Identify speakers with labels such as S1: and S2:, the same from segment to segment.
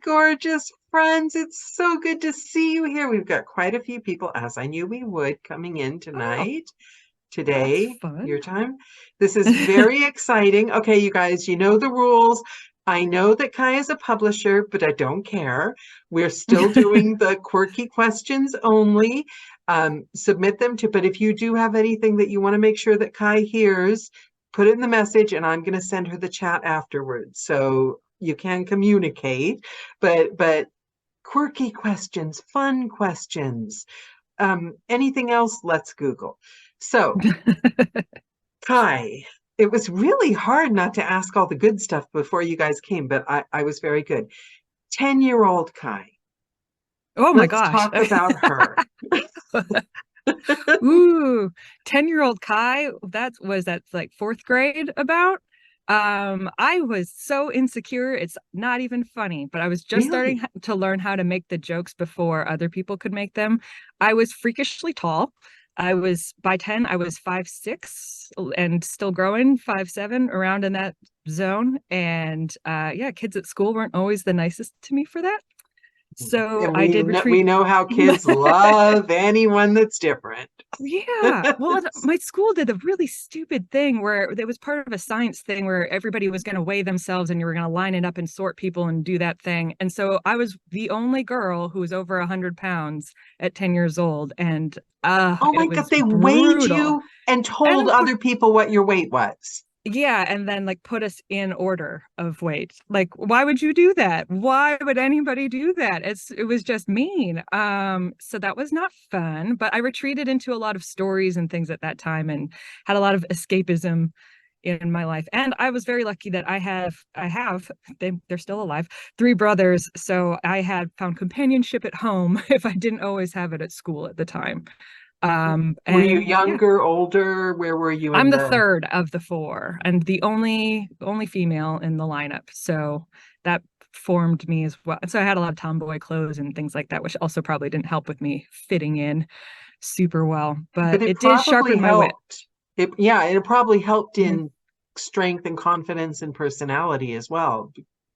S1: gorgeous friends. It's so good to see you here. We've got quite a few people, as I knew we would, coming in
S2: Oh,
S1: tonight,
S2: that's
S1: today, your
S2: fun.
S1: time. This is very exciting. Okay, you guys, you know the rules. I know that Kai is a publisher, but I don't care. We're still doing the quirky questions only. Submit them to, but if you do have anything that you want to make sure that Kai hears, put it in the message and I'm going to send her the chat afterwards. So you can communicate, but quirky questions, fun questions. Anything else? Let's Google. So, Kai, it was really hard not to ask all the good stuff before you guys came, but I was very good. 10-year-old Kai.
S2: Oh my
S1: Let's
S2: gosh.
S1: talk about her.
S2: Ooh, 10-year-old Kai, that's like fourth grade about. I was so insecure, it's not even funny, but I was just
S1: Really?
S2: starting to learn how to make the jokes before other people could make them. I was freakishly tall. I was by 10, I was 5'6" and still growing, 5'7", around in that zone. And yeah, kids at school weren't always the nicest to me for that. So
S1: And
S2: I did
S1: we
S2: retreat.
S1: know how kids love anyone that's different.
S2: Yeah. Well, my school did a really stupid thing where it was part of a science thing where everybody was going to weigh themselves and you were going to line it up and sort people and do that thing. And so I was the only girl who was over 100 pounds at 10 years old. And
S1: Oh my
S2: it
S1: God,
S2: was
S1: they weighed
S2: brutal.
S1: you and
S2: And
S1: told other people what your weight was.
S2: yeah, and then like put us in order of weight. Like, why would you do that? Why would anybody do that? It was just mean. So that was not fun, but I retreated into a lot of stories and things at that time and had a lot of escapism in my life. And I was very lucky that I have they're still alive, three brothers. So I had found companionship at home if I didn't always have it at school at the time.
S1: Were you
S2: And yeah,
S1: younger, older? Where were you in
S2: I'm the
S1: the?
S2: third of the four and the only female in the lineup. So that formed me as well. So I had a lot of tomboy clothes and things like that, which also probably didn't help with me fitting in super well, but
S1: But it
S2: it did
S1: probably
S2: sharpen my wit.
S1: helped. Yeah, it probably helped
S2: Mhm.
S1: in strength and confidence and personality as well.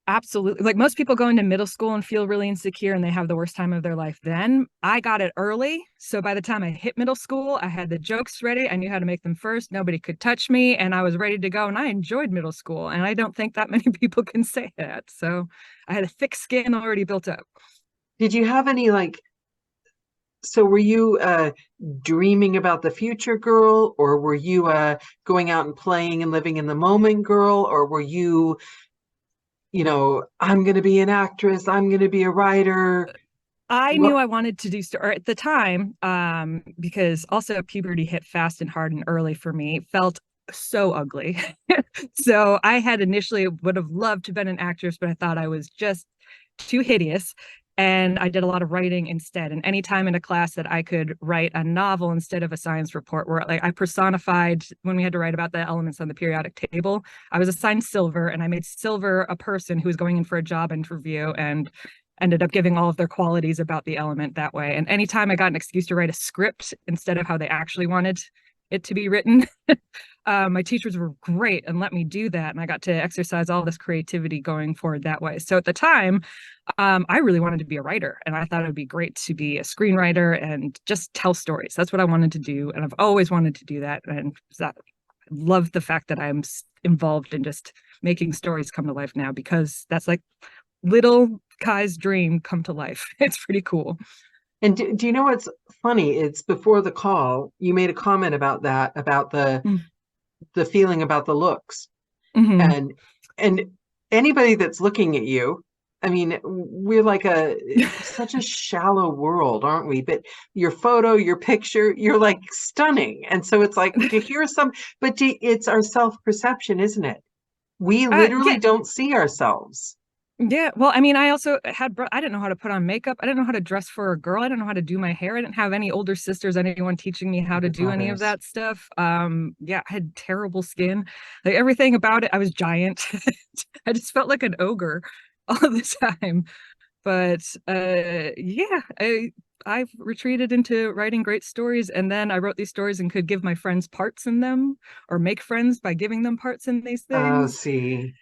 S2: Absolutely. Like most people go into middle school and feel really insecure and they have the worst time of their life. Then I got it early. So by the time I hit middle school, I had the jokes ready. I knew how to make them first. Nobody could touch me and I was ready to go. And I enjoyed middle school. And I don't think that many people can say that. So I had a thick skin already built up.
S1: Did you have any so were you dreaming about the future girl, or were you going out and playing and living in the moment girl, or were you, I'm going to be an actress, I'm going to be a writer?
S2: I knew
S1: What?
S2: I wanted to do or at the time, because also puberty hit fast and hard and early for me, felt so ugly. So I had initially would have loved to have been an actress, but I thought I was just too hideous. And I did a lot of writing instead. And anytime in a class that I could write a novel instead of a science report, where like I personified when we had to write about the elements on the periodic table, I was assigned Silver and I made Silver a person who was going in for a job interview and ended up giving all of their qualities about the element that way. And anytime I got an excuse to write a script instead of how they actually wanted it to be written, my teachers were great and let me do that. And I got to exercise all this creativity going forward that way. So at the time, I really wanted to be a writer and I thought it would be great to be a screenwriter and just tell stories. That's what I wanted to do. And I've always wanted to do that. And that, I love the fact that I'm involved in just making stories come to life now because that's like little Kai's dream come to life. It's pretty cool.
S1: And do you know what's funny? It's before the call, you made a comment about that, about the feeling about the looks.
S2: Mm-hmm.
S1: And anybody that's looking at you, I mean, we're like such a shallow world, aren't we? But your photo, your picture, you're like stunning. And so it's like to hear it's our self-perception, isn't it? We
S2: Yeah,
S1: literally don't see ourselves.
S2: yeah. Well, I mean, I also I didn't know how to put on makeup. I didn't know how to dress for a girl. I didn't know how to do my hair. I didn't have any older sisters, anyone teaching me how to
S1: Your
S2: do any of
S1: brothers.
S2: that stuff. Yeah, I had terrible skin. Like everything about it, I was giant. I just felt like an ogre all the time. But yeah, I've retreated into writing great stories, and then I wrote these stories and could give my friends parts in them, or make friends by giving them parts in these
S1: Oh,
S2: things.
S1: see.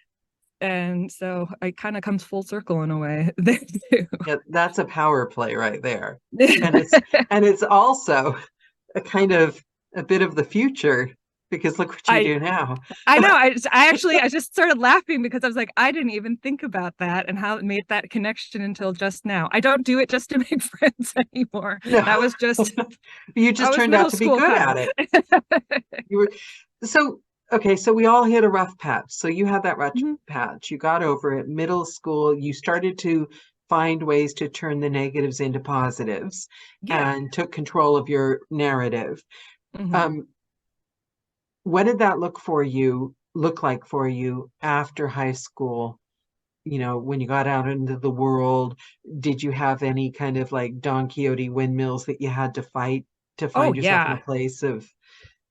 S2: And so it kind of comes full circle in a way there too.
S1: Yeah, that's a power play right there. And it's also a kind of a bit of the future because look what you
S2: I
S1: do now.
S2: I know. I just started laughing because I was like, I didn't even think about that and how it made that connection until just now. I don't do it just to make friends anymore.
S1: No,
S2: That was just
S1: you
S2: I
S1: just
S2: was
S1: turned out
S2: middle
S1: to be
S2: school
S1: good
S2: Kai.
S1: at it. You were so okay, so we all hit a rough patch. So you had that rough
S2: Mhm.
S1: patch. You got over it. Middle school, you started to find ways to turn the negatives into positives
S2: Yeah.
S1: and took control of your narrative.
S2: Hmm.
S1: Um, what did that look like for you after high school? You know, when you got out into the world, did you have any kind of like Don Quixote windmills that you had to fight to
S2: Oh
S1: find yourself in a
S2: yeah.
S1: place of,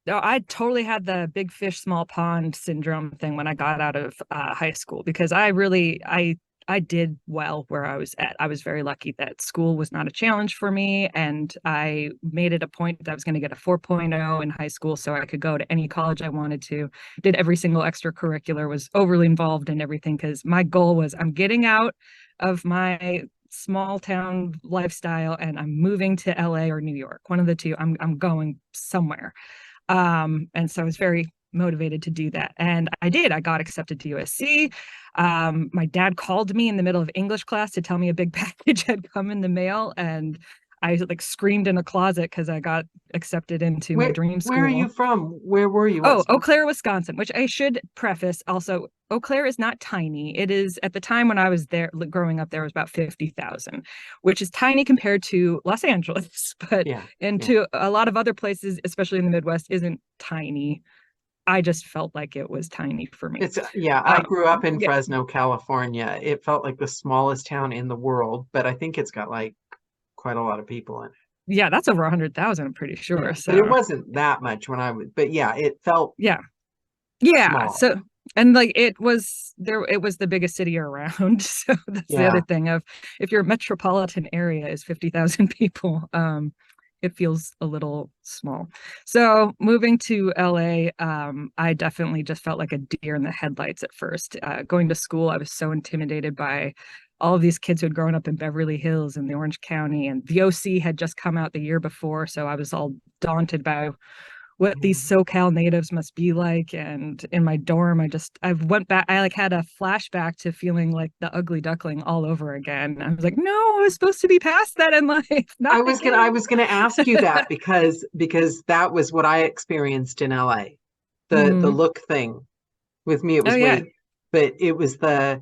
S2: No, I totally had the big fish, small pond syndrome thing when I got out of high school because I did well where I was at. I was very lucky that school was not a challenge for me, and I made it a point that I was going to get a 4.0 in high school so I could go to any college I wanted to. Did every single extracurricular, was overly involved in everything because my goal was I'm getting out of my small town lifestyle and I'm moving to LA or New York. One of the two. I'm going somewhere. And so I was very motivated to do that. And I did. I got accepted to USC. My dad called me in the middle of English class to tell me a big package had come in the mail. And I like screamed in a closet because I got accepted into my dream
S1: where are you
S2: school.
S1: from? Where were you? What
S2: Oh, Eau
S1: school?
S2: Claire, Wisconsin, which I should preface also. Eau Claire is not tiny. It is at the time when I was there growing up, there was about 50,000, which is tiny compared to Los Angeles, but
S1: Yeah,
S2: and
S1: yeah.
S2: to a lot of other places, especially in the Midwest, isn't tiny. I just felt like it was tiny for me.
S1: It's yeah, I
S2: Um,
S1: grew up in
S2: yeah,
S1: Fresno, California. It felt like the smallest town in the world, but I think it's got like quite a lot of people in it.
S2: yeah, that's over 100,000, I'm pretty
S1: Yeah,
S2: sure.
S1: but it
S2: So
S1: wasn't that much when I was, but yeah, it felt
S2: yeah, yeah.
S1: small.
S2: So and like it was there, it was the biggest city around. So that's the other
S1: Yeah.
S2: thing of if your metropolitan area is 50,000 people, it feels a little small. So moving to LA, I definitely just felt like a deer in the headlights at first. Going to school, I was so intimidated by all of these kids who had grown up in Beverly Hills and the Orange County, and the OC had just come out the year before. So I was all daunted by what these SoCal natives must be like. And in my dorm, I went back, I like had a flashback to feeling like the ugly duckling all over again. I was like, no, I was supposed to be past that in life, not
S1: I
S2: again.
S1: was gonna ask you that because that was what I experienced in LA. The
S2: Mm.
S1: look thing. With me, it
S2: Oh
S1: was
S2: yeah.
S1: weight, but it was the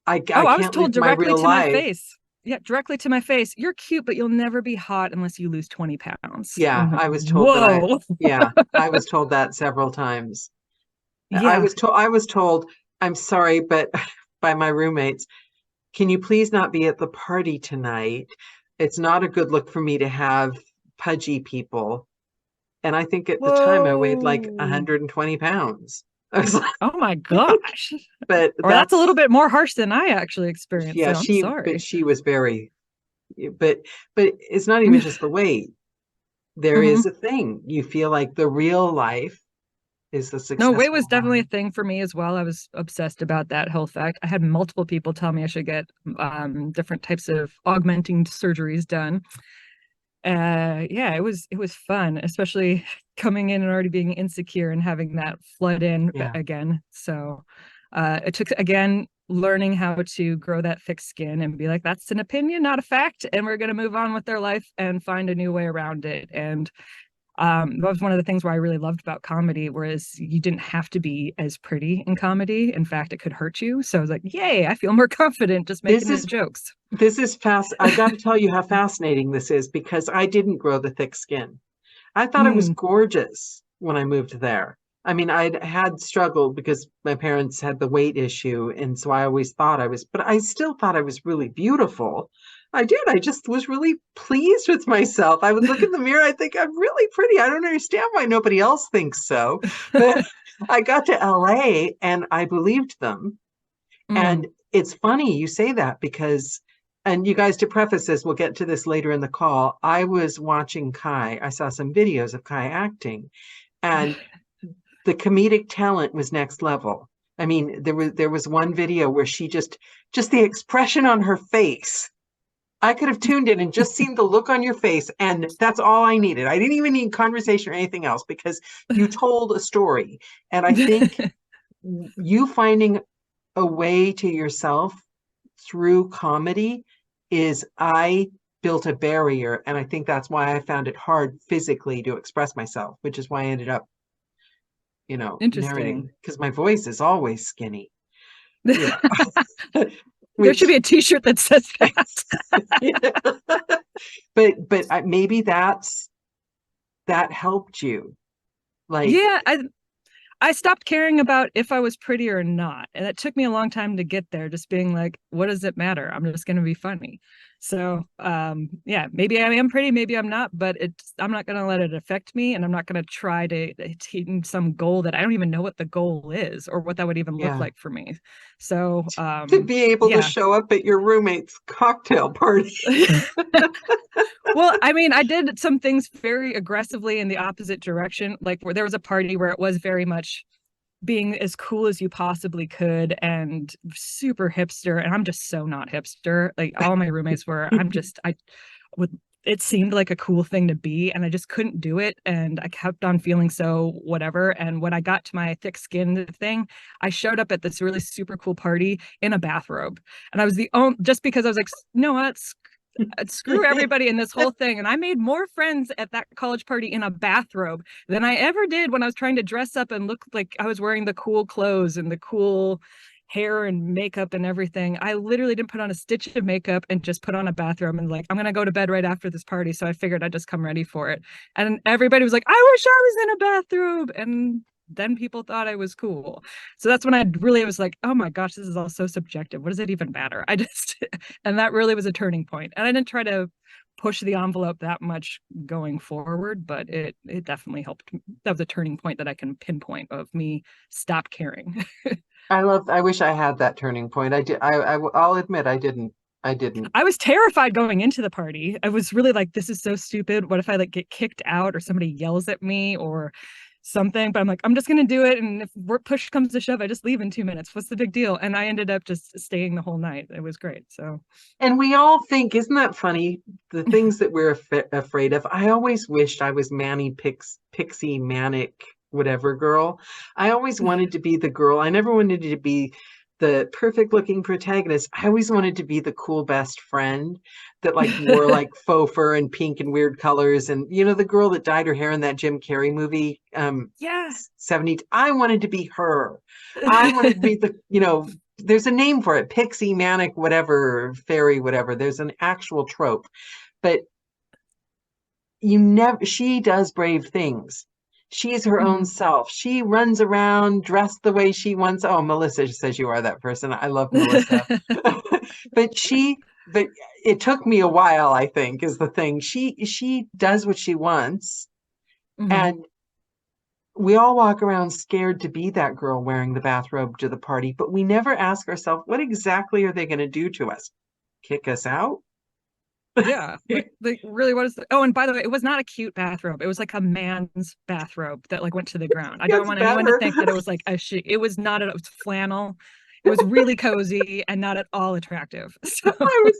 S1: I
S2: Oh, I was
S1: can't
S2: told
S1: live my
S2: directly
S1: real
S2: to my
S1: life.
S2: face. Yeah, directly to my face. You're cute, but you'll never be hot unless you lose 20 pounds.
S1: Yeah,
S2: I'm like,
S1: I was told that
S2: whoa.
S1: yeah, I was told that several times.
S2: Yeah.
S1: I was told, I'm sorry, but by my roommates, can you please not be at the party tonight? It's not a good look for me to have pudgy people. And I think at the time I weighed like
S2: Whoa.
S1: 120 pounds. I was like,
S2: Oh my gosh.
S1: but
S2: Or that's a little
S1: that's
S2: bit more harsh than I actually experienced.
S1: yeah,
S2: So I'm
S1: but
S2: sorry.
S1: she was very but it's not even just the weight. There
S2: Hmm.
S1: is a thing. You feel like the real life is the
S2: No, weight was
S1: successful
S2: definitely a
S1: one.
S2: thing for me as well. I was obsessed about that health fact. I had multiple people tell me I should get different types of augmenting surgeries done. Yeah, it was fun, especially coming in and already being insecure and having that flood in
S1: Yeah.
S2: again. So it took again learning how to grow that thick skin and be like, that's an opinion, not a fact, and we're going to move on with their life and find a new way around it. And that was one of the things where I really loved about comedy, whereas you didn't have to be as pretty in comedy. In fact, it could hurt you. So I was like, yay, I feel more confident just
S1: This
S2: making the
S1: is
S2: jokes.
S1: this is fast. I got to tell you how fascinating this is because I didn't grow the thick skin. I thought it was
S2: Mm.
S1: gorgeous when I moved there. I mean, I'd had struggled because my parents had the weight issue, and so I always thought I was, but I still thought I was really beautiful. I did. I just was really pleased with myself. I would look in the mirror, I think I'm really pretty. I don't understand why nobody else thinks so. But I got to LA and I believed them.
S2: Mm.
S1: And it's funny you say that because, and you guys, to preface this, we'll get to this later in the call. I was watching Khai. I saw some videos of Khai acting, and the comedic talent was next level. I mean, there was one video where she just the expression on her face. I could have tuned in and just seen the look on your face, and that's all I needed. I didn't even need conversation or anything else because you told a story. And I think you finding a way to yourself through comedy is I built a barrier, and I think that's why I found it hard physically to express myself, which is why I ended up,
S2: Interesting.
S1: narrating because my voice is always skinny, you know,
S2: There should
S1: which
S2: be a t-shirt that says that.
S1: yeah. But maybe that helped you. Like,
S2: Yeah, I stopped caring about if I was pretty or not. And it took me a long time to get there, just being like, what does it matter? I'm just gonna be funny. So yeah, maybe I am pretty, maybe I'm not, but I'm not gonna let it affect me, and I'm not gonna try to attain some goal that I don't even know what the goal is or what that would even look
S1: yeah,
S2: like for me. So
S1: to be able to
S2: yeah.
S1: show up at your roommate's cocktail party.
S2: Well, I mean, I did some things very aggressively in the opposite direction. Like where there was a party where it was very much being as cool as you possibly could and super hipster. And I'm just so not hipster. Like all my roommates were, I would, it seemed like a cool thing to be, and I just couldn't do it. And I kept on feeling so whatever. And when I got to my thick skin thing, I showed up at this really super cool party in a bathrobe. And I was the only, just because I was like, no, that's screw everybody in this whole thing. And I made more friends at that college party in a bathrobe than I ever did when I was trying to dress up and look like I was wearing the cool clothes and the cool hair and makeup and everything. I literally didn't put on a stitch of makeup and just put on a bathrobe and like, I'm going to go to bed right after this party. So I figured I'd just come ready for it. And everybody was like, I wish I was in a bathrobe. And then people thought I was cool. So that's when I really was like, oh my gosh, this is all so subjective. What does it even matter? I just, and that really was a turning point. And I didn't try to push the envelope that much going forward, but it definitely helped. That was a turning point that I can pinpoint of me stop caring.
S1: I wish I had that turning point. I did. I'll admit I didn't. I didn't.
S2: I was terrified going into the party. I was really like, this is so stupid. What if I like get kicked out or somebody yells at me or something? But I'm like, I'm just gonna do it. And if push comes to shove, I just leave in 2 minutes. What's the big deal? And I ended up just staying the whole night. It was great. So
S1: And we all think, isn't that funny? The things that we're afraid of. I always wished I was Manny Pixie Manic whatever girl. I always wanted to be the girl. I never wanted to be the perfect looking protagonist. I always wanted to be the cool best friend that like wore like faux fur and pink and weird colors. And the girl that dyed her hair in that Jim Carrey movie,
S2: yeah.
S1: 70. I wanted to be her. I wanted to be there's a name for it, pixie manic whatever, fairy whatever. There's an actual trope, but she does brave things. She's her own
S2: Mhm.
S1: self. She runs around dressed the way she wants. Oh, Melissa says you are that person. I love Melissa. but but it took me a while, I think, is the thing. She does what she wants,
S2: Mhm.
S1: and we all walk around scared to be that girl wearing the bathrobe to the party, but we never ask ourselves, what exactly are they going to do to us? Kick us out?
S2: Yeah, like really, what is oh, and by the way, it was not a cute bathrobe. It was like a man's bathrobe that like went to the ground. I don't
S1: Gets
S2: want anyone to
S1: better.
S2: think that it was like a she. It was not. It was flannel. It was really cozy and not at all attractive. So
S1: I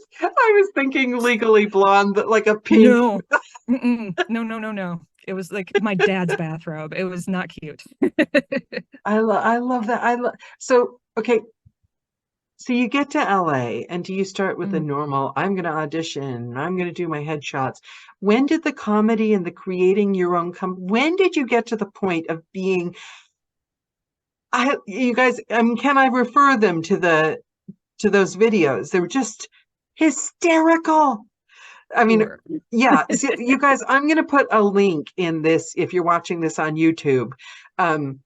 S1: was thinking Legally Blonde, like a pink.
S2: no, no, no, no, no. It was like my dad's bathrobe. It was not cute.
S1: I love that. So okay. So you get to LA, and do you start with a
S2: Mm.
S1: normal, I'm going to audition, I'm going to do my headshots? When did the comedy and the creating your own when did you get to the point of being, you guys, can I refer them to those videos? They were just hysterical. I mean,
S2: Sure.
S1: yeah, so you guys, I'm going to put a link in this if you're watching this on YouTube. Um,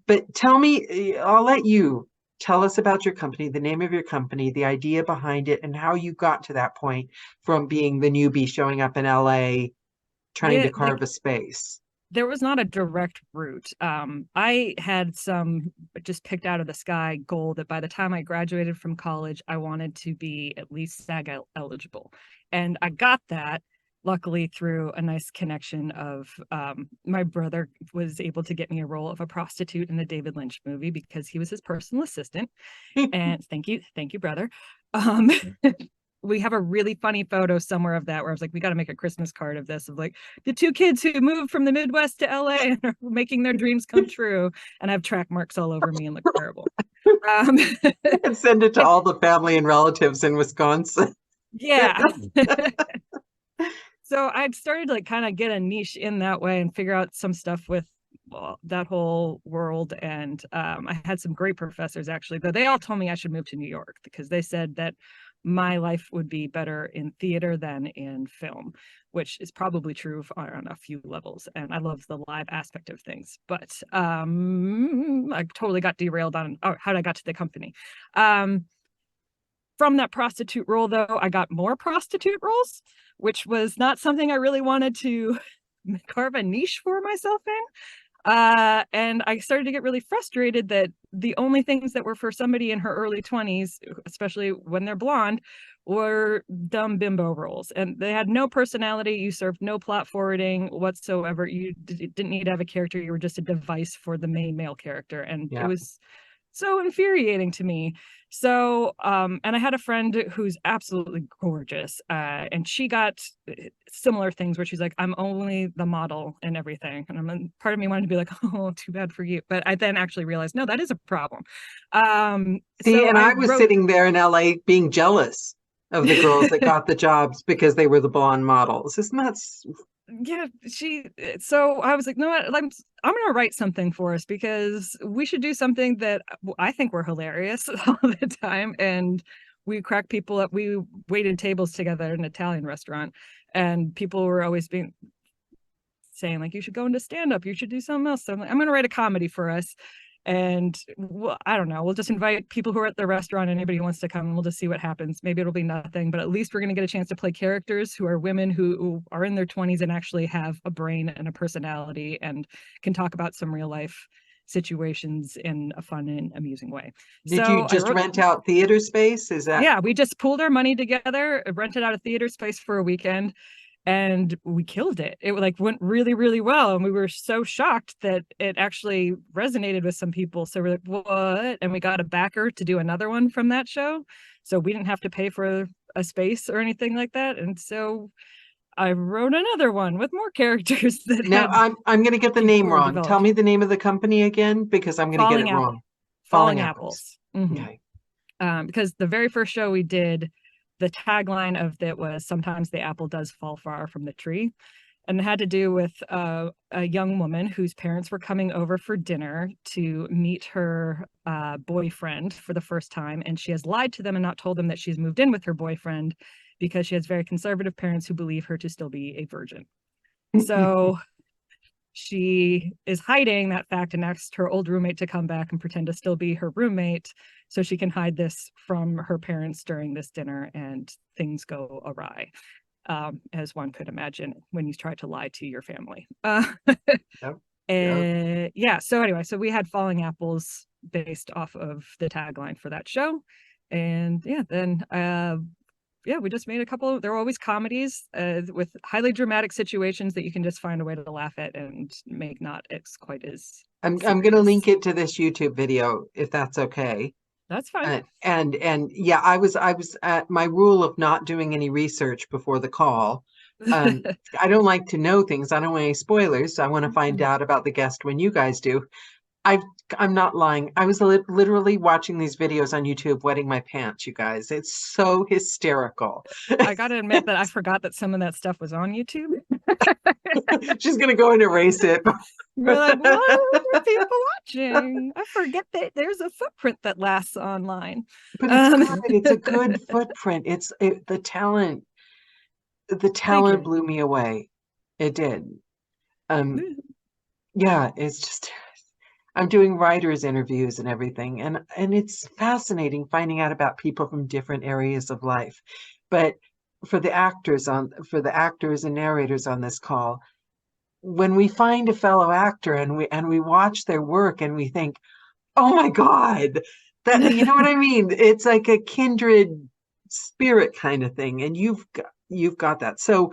S1: but tell me, I'll let you tell us about your company, the name of your company, the idea behind it, and how you got to that point from being the newbie showing up in LA, trying to
S2: Yeah,
S1: carve
S2: like
S1: a space.
S2: there was not a direct route. I had some just picked out of the sky goal that by the time I graduated from college, I wanted to be at least SAG eligible. And I got that. luckily through a nice connection of my brother was able to get me a role of a prostitute in the David Lynch movie because he was his personal assistant. And thank you, brother. um we have a really funny photo somewhere of that where I was like, we got to make a Christmas card of this, of like the two kids who moved from the Midwest to LA and are making their dreams come true, and I have track marks all over me and look terrible. um
S1: And send it to all the family and relatives in Wisconsin.
S2: yeah. So I'd started to like kind of get a niche in that way and figure out some stuff with, well, that whole world. And I had some great professors, actually, though they all told me I should move to New York because they said that my life would be better in theater than in film, which is probably true on a few levels. And I love the live aspect of things. But I totally got derailed on how I got to the company. From that prostitute role, though, I got more prostitute roles, which was not something I really wanted to carve a niche for myself in. And I started to get really frustrated that the only things that were for somebody in her early 20s, especially when they're blonde, were dumb bimbo roles. And they had no personality. You served no plot forwarding whatsoever. You didn't need to have a character. You were just a device for the main male character. And
S1: Yeah.
S2: it was so infuriating to me. So, and I had a friend who's absolutely gorgeous, and she got similar things where she's like, I'm only the model and everything. And part of me wanted to be like, oh, too bad for you. But I then actually realized, no, that is a problem.
S1: See,
S2: So
S1: and
S2: I
S1: I was
S2: wrote,
S1: sitting there in LA being jealous of the girls that got the jobs because they were the blonde models. Isn't that
S2: yeah, so I was like, no, I'm gonna write something for us because we should do something that I think we're hilarious all the time. And we crack people up. We waited tables together at an Italian restaurant, and people were always saying like, you should go into stand-up, you should do something else. So I'm like, I'm gonna write a comedy for us. And I don't know, we'll just invite people who are at the restaurant, anybody who wants to come, and we'll just see what happens. Maybe it'll be nothing, but at least we're going to get a chance to play characters who are women who are in their 20s and actually have a brain and a personality and can talk about some real life situations in a fun and amusing way.
S1: Did you
S2: So I
S1: just
S2: wrote,
S1: rent out theater space? Is that
S2: yeah, we just pooled our money together, rented out a theater space for a weekend, and we killed it. It like went really, really well. And we were so shocked that it actually resonated with some people. So we're like, what? And we got a backer to do another one from that show. So we didn't have to pay for a space or anything like that. And so I wrote another one with more characters that
S1: now
S2: had
S1: I'm going to get the
S2: people
S1: name
S2: who were
S1: wrong. Tell
S2: developed.
S1: me the name of the company again because I'm going to get
S2: Falling
S1: it
S2: Apple.
S1: wrong.
S2: Falling
S1: Apples.
S2: Apples. Mm-hmm.
S1: Okay.
S2: Because the very first show we did, the tagline of it was sometimes the apple does fall far from the tree. And it had to do with a young woman whose parents were coming over for dinner to meet her boyfriend for the first time. And she has lied to them and not told them that she's moved in with her boyfriend because she has very conservative parents who believe her to still be a virgin. So she is hiding that fact and asks her old roommate to come back and pretend to still be her roommate so she can hide this from her parents during this dinner, and things go awry, as one could imagine when you try to lie to your family.
S1: Yep.
S2: Yeah, so anyway, so we had Falling Apples based off of the tagline for that show. And yeah, then yeah, we just made a couple. They're always comedies with highly dramatic situations that you can just find a way to laugh at and make not quite as
S1: I'm
S2: serious.
S1: going to link it to this YouTube video if that's okay.
S2: That's fine.
S1: And yeah, I was at my rule of not doing any research before the call. I don't like to know things. I don't want any spoilers. So I want to find out about the guest when you guys do. I'm not lying. I was literally watching these videos on YouTube, wetting my pants, you guys. It's so hysterical.
S2: I got to admit that I forgot that some of that stuff was on YouTube.
S1: She's going to go and erase it.
S2: We're like, what are people watching? I forget that there's a footprint that lasts online.
S1: But it's good. It's a good footprint. The talent. The talent blew me away. It did. Yeah, it's just I'm doing writers interviews and everything, and it's fascinating finding out about people from different areas of life. But for the actors and narrators on this call, when we find a fellow actor and we watch their work and we think, oh my God, that, you know what I mean? It's like a kindred spirit kind of thing, and you've got that. So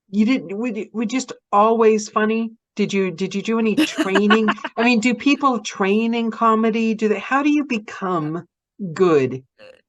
S1: You didn't, were just always funny? Did you do any training? I mean, do people train in comedy? How do you become good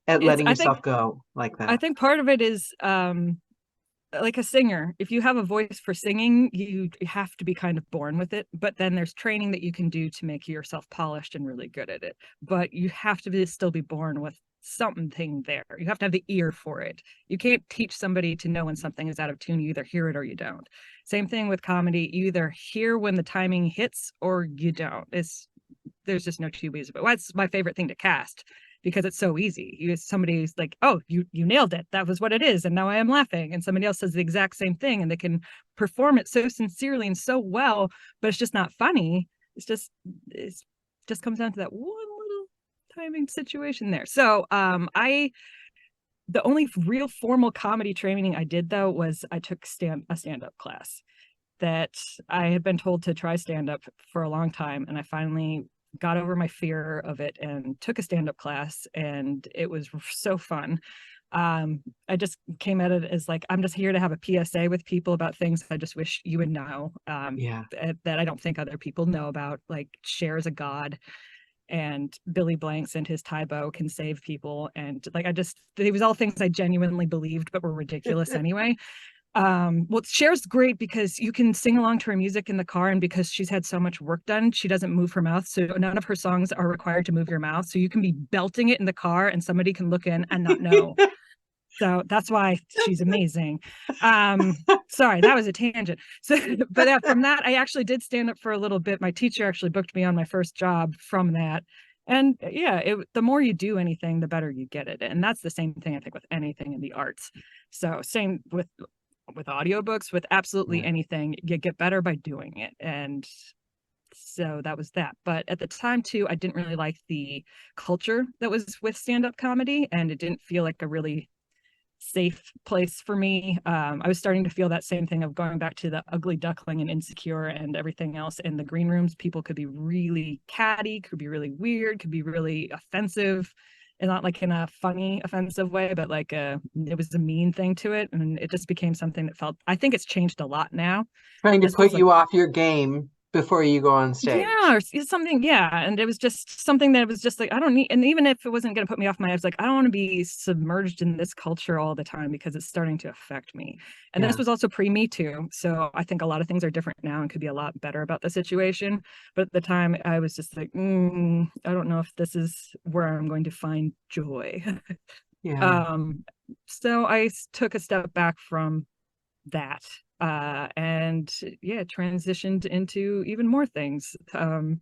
S1: at
S2: It's
S1: letting yourself go like
S2: I
S1: that?
S2: think part of it is like a singer. If you have a voice for singing, you have to be kind of born with it. But then there's training that you can do to make yourself polished and really good at it. But you have to still be born with something there. You have to have the ear for it. You can't teach somebody to know when something is out of tune. You either hear it or you don't. Same thing with comedy. You either hear when the timing hits or you don't. There's just no two ways. But that's my favorite thing to cast because it's so easy. Somebody's like, "Oh, you nailed it. That was what it is," and now I am laughing. And somebody else says the exact same thing, and they can perform it so sincerely and so well, but it's just not funny. It's just comes down to that one little timing situation there. So, I the only real formal comedy training I did though was I took a stand up class that I had been told to try stand up for a long time, and I finally got over my fear of it and took a stand up class, and it was so fun. I just came at it as like, I'm just here to have a PSA with people about things I just wish you would know,
S1: Yeah.
S2: that I don't think other people know about, like Cher is a god, and Billy Blanks and his tie bow can save people. And like, it was all things I genuinely believed, but were ridiculous anyway. Well, Cher's great because you can sing along to her music in the car, and because she's had so much work done, she doesn't move her mouth, so none of her songs are required to move your mouth, so you can be belting it in the car and somebody can look in and not know. So that's why she's amazing. Sorry, that was a tangent. So but from that I actually did stand up for a little bit. My teacher actually booked me on my first job from that. And yeah, the more you do anything, the better you get at it. And that's the same thing I think with anything in the arts. So same with audiobooks, with absolutely
S1: Yeah.
S2: anything, you get better by doing it. And so that was that. But at the time too, I didn't really like the culture that was with stand-up comedy, and it didn't feel like a really safe place for me. I was starting to feel that same thing of going back to the ugly duckling and insecure and everything else in the green rooms. People could be really catty, could be really weird, could be really offensive, and not like in a funny offensive way, but like it was a mean thing to it. And it just became something that felt, I think it's changed a lot now.
S1: Trying to
S2: This was
S1: put
S2: like,
S1: you off your game before you go on
S2: yeah,
S1: stage.
S2: or something, yeah. And it was just something that was just like, I don't need, and even if it wasn't going to put me off my, I was like, I don't want to be submerged in this culture all the time because it's starting to affect me. And this
S1: Yeah.
S2: was also pre Me Too, so I think a lot of things are different now and could be a lot better about the situation. But at the time I was just like, I don't know if this is where I'm going to find joy.
S1: Yeah.
S2: um so I took a step back from that, and yeah, transitioned into even more things. Like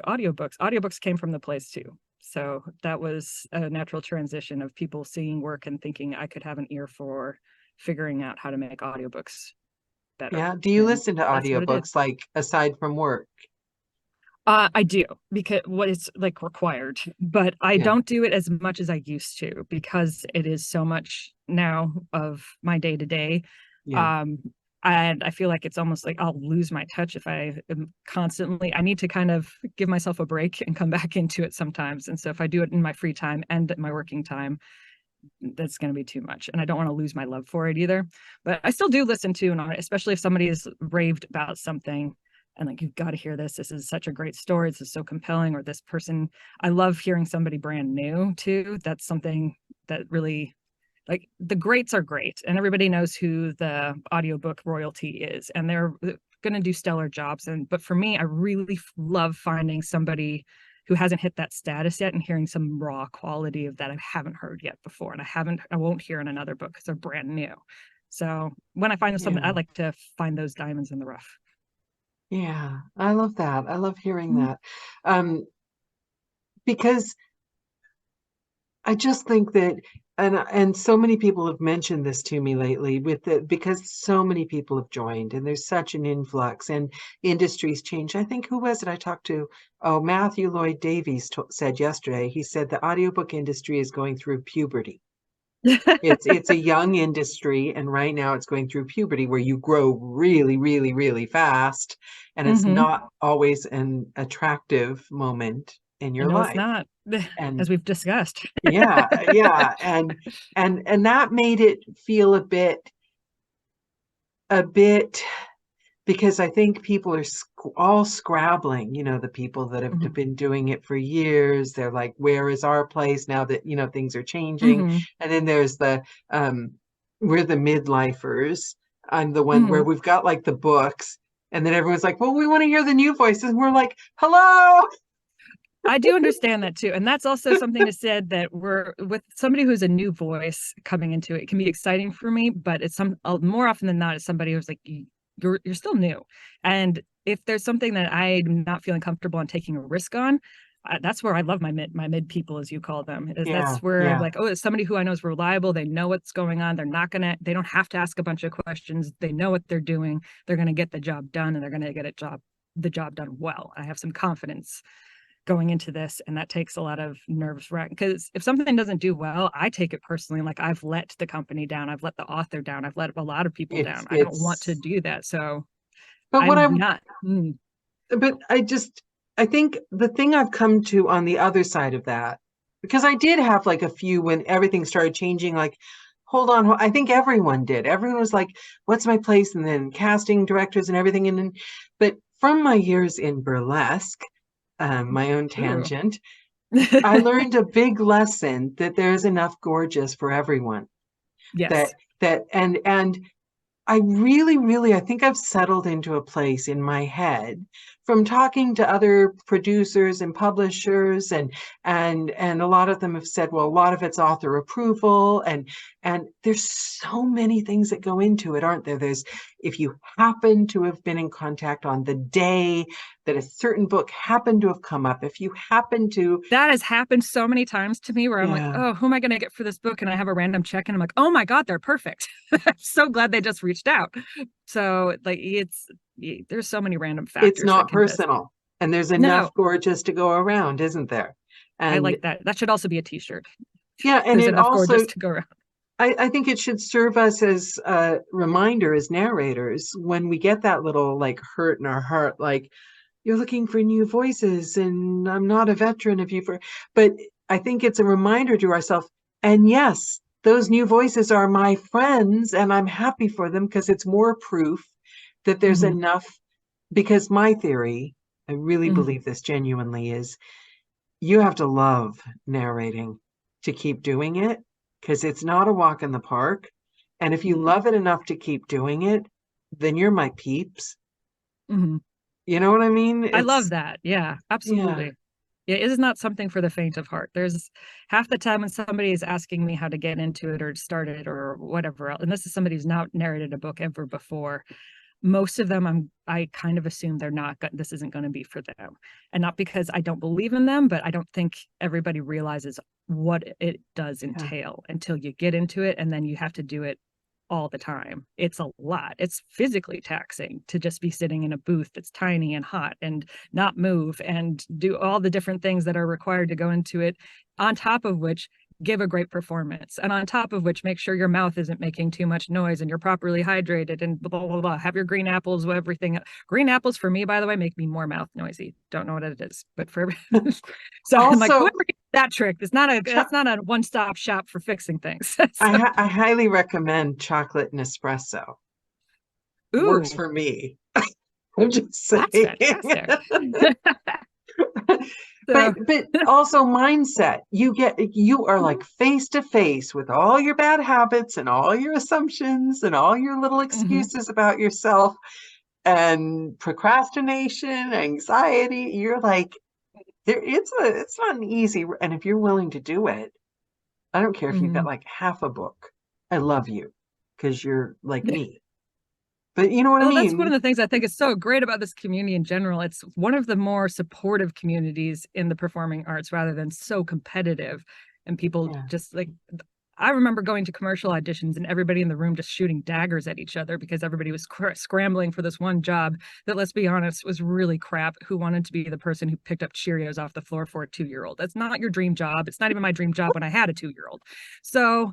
S2: audiobooks came from the place too, so that was a natural transition of people seeing work and thinking I could have an ear for figuring out how to make audiobooks better,
S1: Yeah. Do you
S2: and
S1: listen to
S2: that's what it did.
S1: audiobooks like aside from work?
S2: I do, because what is like required, but I
S1: Yeah.
S2: don't do it as much as I used to because it is so much now of my day to day.
S1: Yeah.
S2: Um, and I feel like it's almost like I'll lose my touch if I am constantly, I need to kind of give myself a break and come back into it sometimes. And so if I do it in my free time and at my working time, that's going to be too much. And I don't want to lose my love for it either. But I still do listen to, and especially if somebody has raved about something and like, you've got to hear this. This is such a great story. This is so compelling. Or this person, I love hearing somebody brand new too. That's something that really, like, the greats are great and everybody knows who the audiobook royalty is, and they're going to do stellar jobs. But for me, I really love finding somebody who hasn't hit that status yet and hearing some raw quality of that I haven't heard yet before, and I won't hear in another book because they're brand new. So when I find something, I
S1: Yeah.
S2: like to find those diamonds in the rough.
S1: Yeah. I love that. I love hearing
S2: Mhm.
S1: that. Because I just think that, and so many people have mentioned this to me lately with the, because so many people have joined and there's such an influx and industries change. I think, who was it I talked to? Oh, Matthew Lloyd Davies said yesterday, he said the audiobook industry is going through puberty. It's a young industry, and right now it's going through puberty where you grow really, really, really fast, and it's
S2: Hmm.
S1: not always an attractive moment in
S2: I
S1: your
S2: know it's
S1: life.
S2: not,
S1: And
S2: as we've discussed.
S1: yeah. And that made it feel a bit, because I think people are all scrabbling, the people that have
S2: Mhm.
S1: been doing it for years. They're like, where is our place now that, things are changing?
S2: Mhm.
S1: And then there's we're the midlifers. I'm the one where
S2: Mhm.
S1: we've got like the books, and then everyone's like, well, we want to hear the new voices. And we're like, hello.
S2: I do understand that too. And that's also something to said that we're with somebody who's a new voice coming into it. It can be exciting for me, but it's more often than not, it's somebody who's like, you're still new. And if there's something that I'm not feeling comfortable on taking a risk on, that's where I love my mid people, as you call them, is
S1: Yeah,
S2: that's where I'm
S1: yeah.
S2: like, oh, it's somebody who I know is reliable. They know what's going on. They don't have to ask a bunch of questions. They know what they're doing. They're going to get the job done, and they're going to get the job done well. I have some confidence going into this, and that takes a lot of nerves, right? Because if something doesn't do well, I take it personally. Like, I've let the company down, I've let the author down, I've let a lot of people
S1: It's
S2: down. I don't want to
S1: it's
S2: do that, so
S1: but what
S2: I'm
S1: I'm
S2: not.
S1: but I think the thing I've come to on the other side of that, because I did have like a few when everything started changing, like, hold on, I think everyone did. Everyone was like, what's my place? And then casting directors and everything. And then, but from my years in burlesque, my own
S2: Ooh.
S1: tangent, I learned a big lesson that there's enough gorgeous for everyone. That
S2: Yes.
S1: and I really, really, I think I've settled into a place in my head from talking to other producers and publishers, and a lot of them have said, well, a lot of it's author approval, and there's so many things that go into it, aren't there? There's, if you happen to have been in contact on the day that a certain book happened to have come up, if you happen to,
S2: That has happened so many times to me where I'm like,
S1: yeah,
S2: oh, who am I going to get for this book? And I have a random check and I'm like, oh my God, they're perfect. I'm so glad they just reached out. So, like, there's so many random
S1: it's
S2: factors that
S1: not
S2: can just,
S1: personal, and there's enough
S2: no,
S1: gorgeous to go around, isn't there?
S2: I
S1: And
S2: like that. That should also be a t-shirt.
S1: yeah, and
S2: There's
S1: it
S2: enough gorgeous
S1: also,
S2: to go around.
S1: I think it should serve us as a reminder as narrators when we get that little like hurt in our heart, like, you're looking for new voices, and I'm not a veteran of you for, but I think it's a reminder to ourselves. And yes, those new voices are my friends, and I'm happy for them because it's more proof that there's
S2: Mm-hmm.
S1: enough. Because my theory, I really
S2: Mm-hmm.
S1: believe this genuinely, is you have to love narrating to keep doing it, because it's not a walk in the park. And if you love it enough to keep doing it, then you're my peeps.
S2: Mm-hmm.
S1: You know what I mean?
S2: I love
S1: It's,
S2: that. Yeah,
S1: yeah,
S2: absolutely. Yeah, it is not something for the faint of heart. There's half the time when somebody is asking me how to get into it or start it or whatever else, and this is somebody who's not narrated a book ever before. Most of them, I kind of assume they're not. This isn't going to be for them, and not because I don't believe in them, but I don't think everybody realizes what it does
S1: yeah,
S2: entail until you get into it, and then you have to do it all the time. It's a lot. It's physically taxing to just be sitting in a booth that's tiny and hot and not move and do all the different things that are required to go into it, on top of which give a great performance, and on top of which make sure your mouth isn't making too much noise and you're properly hydrated and blah blah blah. Have your green apples with everything. Green apples for me, by the way, make me more mouth noisy. Don't know what it is, but for so I'm like,
S1: also,
S2: whoever gets that trick, that's not a one-stop shop for fixing things. So,
S1: I highly recommend chocolate Nespresso. Works
S2: ooh,
S1: for me. I'm just
S2: that's
S1: saying.
S2: fantastic.
S1: but
S2: So,
S1: but also mindset. You are like face to face with all your bad habits and all your assumptions and all your little
S2: mhm.
S1: excuses about yourself and procrastination, anxiety. You're like, it's not an easy, and if you're willing to do it, I don't care if you've got
S2: Mhm.
S1: like half a book. I love you because you're like me. But you know what I
S2: Well, that's one of
S1: mean?
S2: the things I think is so great about this community in general. It's one of the more supportive communities in the performing arts rather than so competitive. And people
S1: Yeah.
S2: just like, I remember going to commercial auditions and everybody in the room just shooting daggers at each other because everybody was scrambling for this one job that, let's be honest, was really crap. Who wanted to be the person who picked up Cheerios off the floor for a 2-year-old? That's not your dream job. It's not even my dream job when I had a 2-year-old. So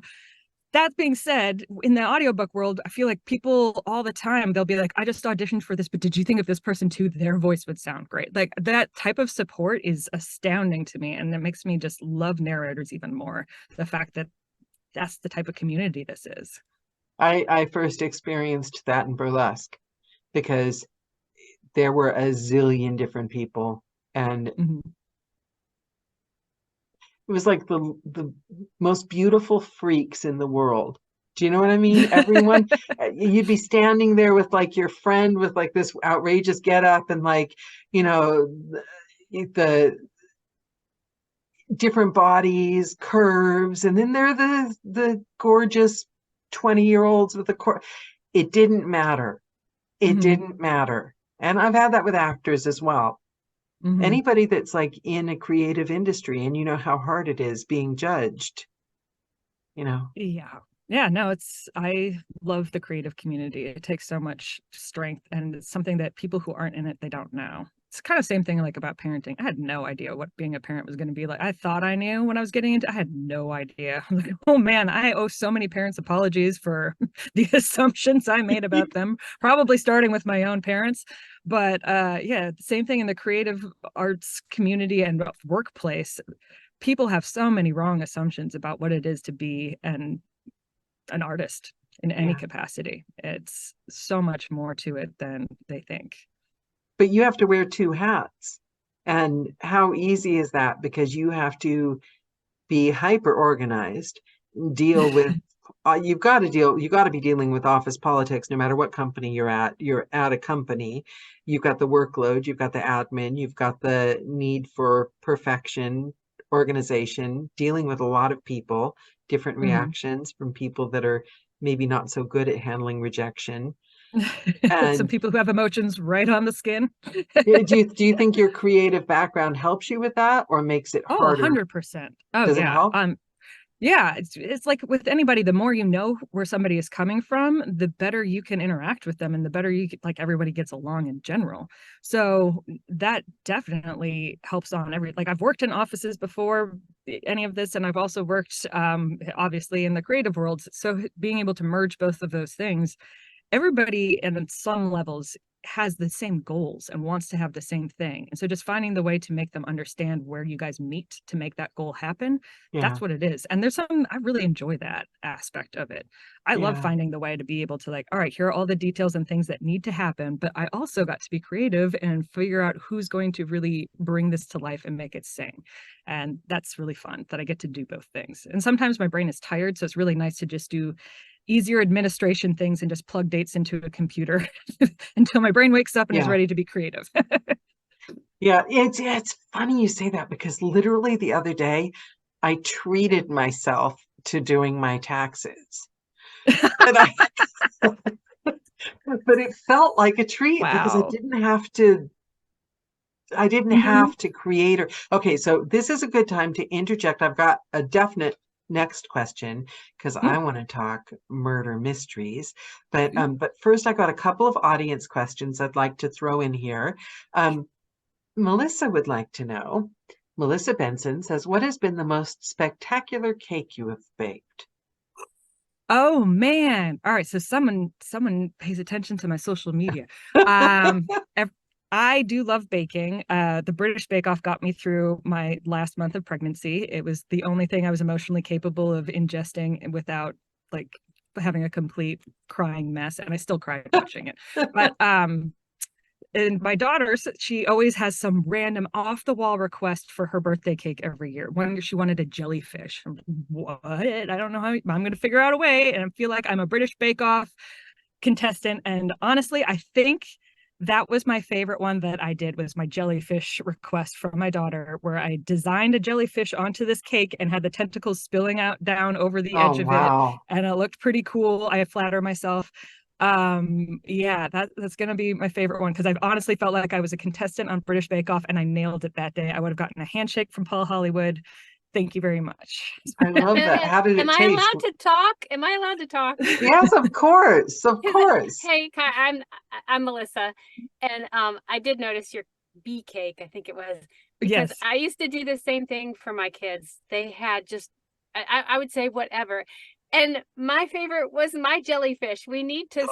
S2: that being said, in the audiobook world, I feel like people all the time, they'll be like, I just auditioned for this, but did you think of this person too? Their voice would sound great. Like that type of support is astounding to me. And it makes me just love narrators even more. The fact that that's the type of community this is.
S1: I first experienced that in burlesque because there were a zillion different people, and it
S2: Mm-hmm.
S1: was like the most beautiful freaks in the world. Do you know what I mean? Everyone, you'd be standing there with like your friend with like this outrageous getup and like, you know, the different bodies, curves, and then there are the gorgeous 20-year-olds with the core. It didn't matter. It
S2: Mm-hmm.
S1: didn't matter. And I've had that with actors as well.
S2: Mm-hmm.
S1: Anybody that's like in a creative industry, and you know how hard it is being judged, you know.
S2: Yeah. Yeah, no, I love the creative community. It takes so much strength, and it's something that people who aren't in it, they don't know. It's kind of same thing like about parenting. I had no idea what being a parent was going to be like. I thought I knew when I was getting into, I had no idea. I'm like, oh man, I owe so many parents apologies for the assumptions I made about them, probably starting with my own parents. But yeah, same thing in the creative arts community and workplace. People have so many wrong assumptions about what it is to be an artist in any
S1: Yeah.
S2: capacity. It's so much more to it than they think.
S1: But you have to wear two hats. And how easy is that? Because you have to be hyper organized, deal with you've got to be dealing with office politics no matter what company you're at. You're at a company, you've got the workload, you've got the admin, you've got the need for perfection, organization, dealing with a lot of people, different
S2: Mm-hmm.
S1: reactions from people that are maybe not so good at handling rejection.
S2: Some
S1: And
S2: people who have emotions right on the skin.
S1: do you think your creative background helps you with that or makes it
S2: Oh,
S1: harder?
S2: 100%. Oh,
S1: Does it
S2: yeah.
S1: help?
S2: Yeah, it's like with anybody, the more you know where somebody is coming from, the better you can interact with them and the better like everybody gets along in general. So that definitely helps on every, like I've worked in offices before any of this, and I've also worked obviously in the creative world. So being able to merge both of those things, everybody and at some levels has the same goals and wants to have the same thing. And so just finding the way to make them understand where you guys meet to make that goal happen, that's
S1: Yeah.
S2: what it is. And there's some, I really enjoy that aspect of it. I love
S1: Yeah.
S2: finding the way to be able to like, all right, here are all the details and things that need to happen. But I also got to be creative and figure out who's going to really bring this to life and make it sing. And that's really fun that I get to do both things. And sometimes my brain is tired. So it's really nice to just do easier administration things and just plug dates into a computer until my brain wakes up and is
S1: Yeah.
S2: ready to be creative.
S1: Yeah, it's funny you say that because literally the other day I treated myself to doing my taxes. And I but it felt like a treat because
S2: Wow.
S1: I didn't
S2: Mm-hmm.
S1: have to create or okay, so this is a good time to interject. I've got a definite next question because I want to talk murder mysteries. But first I got a couple of audience questions I'd like to throw in here. Um, Melissa would like to know. Melissa Benson says, what has been the most spectacular cake you have baked?
S2: Oh man. All right. So someone pays attention to my social media. Um, I do love baking. The British Bake Off got me through my last month of pregnancy. It was the only thing I was emotionally capable of ingesting without like having a complete crying mess, and I still cried watching it. But and my daughter, she always has some random off the wall request for her birthday cake every year. One year she wanted a jellyfish. I'm like, what? I don't know how I'm going to figure out a way. And I feel like I'm a British Bake Off contestant. And honestly, I think that was my favorite one that I did was my jellyfish request from my daughter, where I designed a jellyfish onto this cake and had the tentacles spilling out down over the
S1: Oh,
S2: edge of it.
S1: wow.
S2: And it looked pretty cool. I flatter myself. Yeah, that's gonna be my favorite one because I've honestly felt like I was a contestant on British Bake Off and I nailed it that day. I would have gotten a handshake from Paul Hollywood. Thank you very much.
S1: I love that. How did
S3: Am
S1: it
S3: I
S1: taste?
S3: allowed to talk? Am I allowed to talk?
S1: Yes, of course. Of
S3: Because
S1: course.
S3: hey, I'm Melissa, and I did notice your bee cake. I think it was because
S2: Yes.
S3: I used to do the same thing for my kids. They had just I would say whatever. And my favorite was my jellyfish. We need to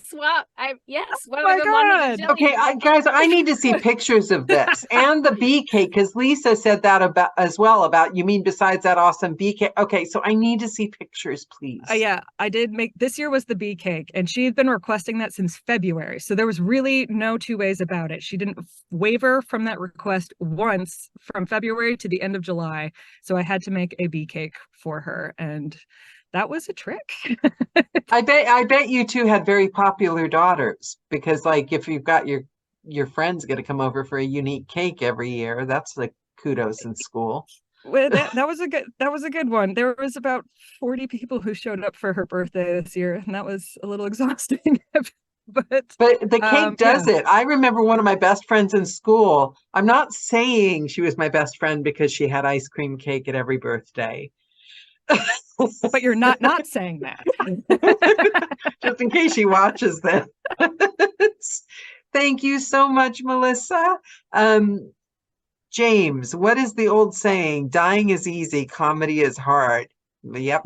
S3: swap. One
S2: my
S3: of them wanted a
S2: God.
S3: jellyfish.
S1: Okay, guys, I need to see pictures of this and the bee cake, because Lisa said that about as well about, you mean besides that awesome bee cake? Okay, so I need to see pictures, please.
S2: Yeah, I did make, this year was the bee cake, and she had been requesting that since February. So there was really no two ways about it. She didn't waver from that request once from February to the end of July. So I had to make a bee cake for her, and that was a trick.
S1: I bet you two had very popular daughters, because like if you've got your friends going to come over for a unique cake every year, that's like kudos in school.
S2: Well, that was a good one. There was about 40 people who showed up for her birthday this year, and that was a little exhausting. But
S1: the cake does it. I remember one of my best friends in school. I'm not saying she was my best friend because she had ice cream cake at every birthday.
S2: But you're not saying that.
S1: Just in case she watches this. Thank you so much, Melissa. James, what is the old saying? Dying is easy, comedy is hard. Yep.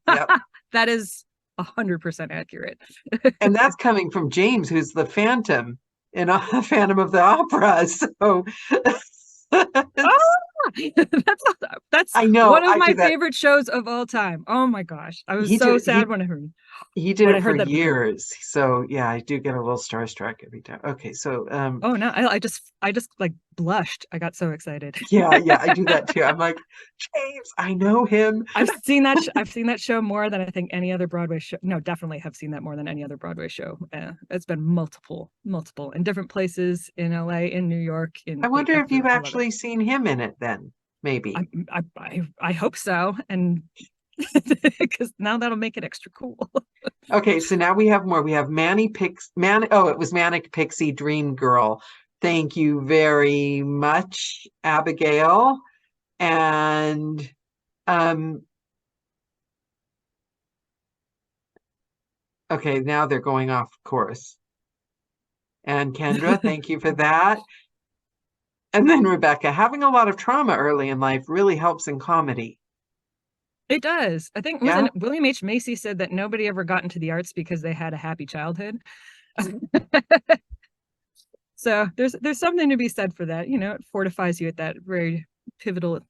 S2: That is 100% accurate.
S1: And that's coming from James, who's the Phantom in Phantom of the Opera. So
S2: that's
S1: I know
S2: one of my favorite shows of all time. Oh my gosh, I was so sad when I heard.
S1: He did it for years. So yeah, I do get a little starstruck every time. Okay, so
S2: oh no, I just like blushed. I got so excited.
S1: Yeah, I do that too. I'm like, James, I know him.
S2: I've seen that show more than I think any other Broadway show. No, definitely have seen that more than any other Broadway show. It's been multiple in different places in LA, in New York.
S1: I wonder if you've actually seen him in it then. Maybe.
S2: I hope so. And because now that'll make it extra cool.
S1: Okay, so now we have more. We have it was Manic Pixie Dream Girl. Thank you very much, Abigail. And okay, now they're going off course. And Kendra, thank you for that. And then Rebecca, having a lot of trauma early in life really helps in comedy.
S2: It does. I think wasn't William H. Macy said that nobody ever got into the arts because they had a happy childhood. So there's something to be said for that. You know, it fortifies you at that very pivotal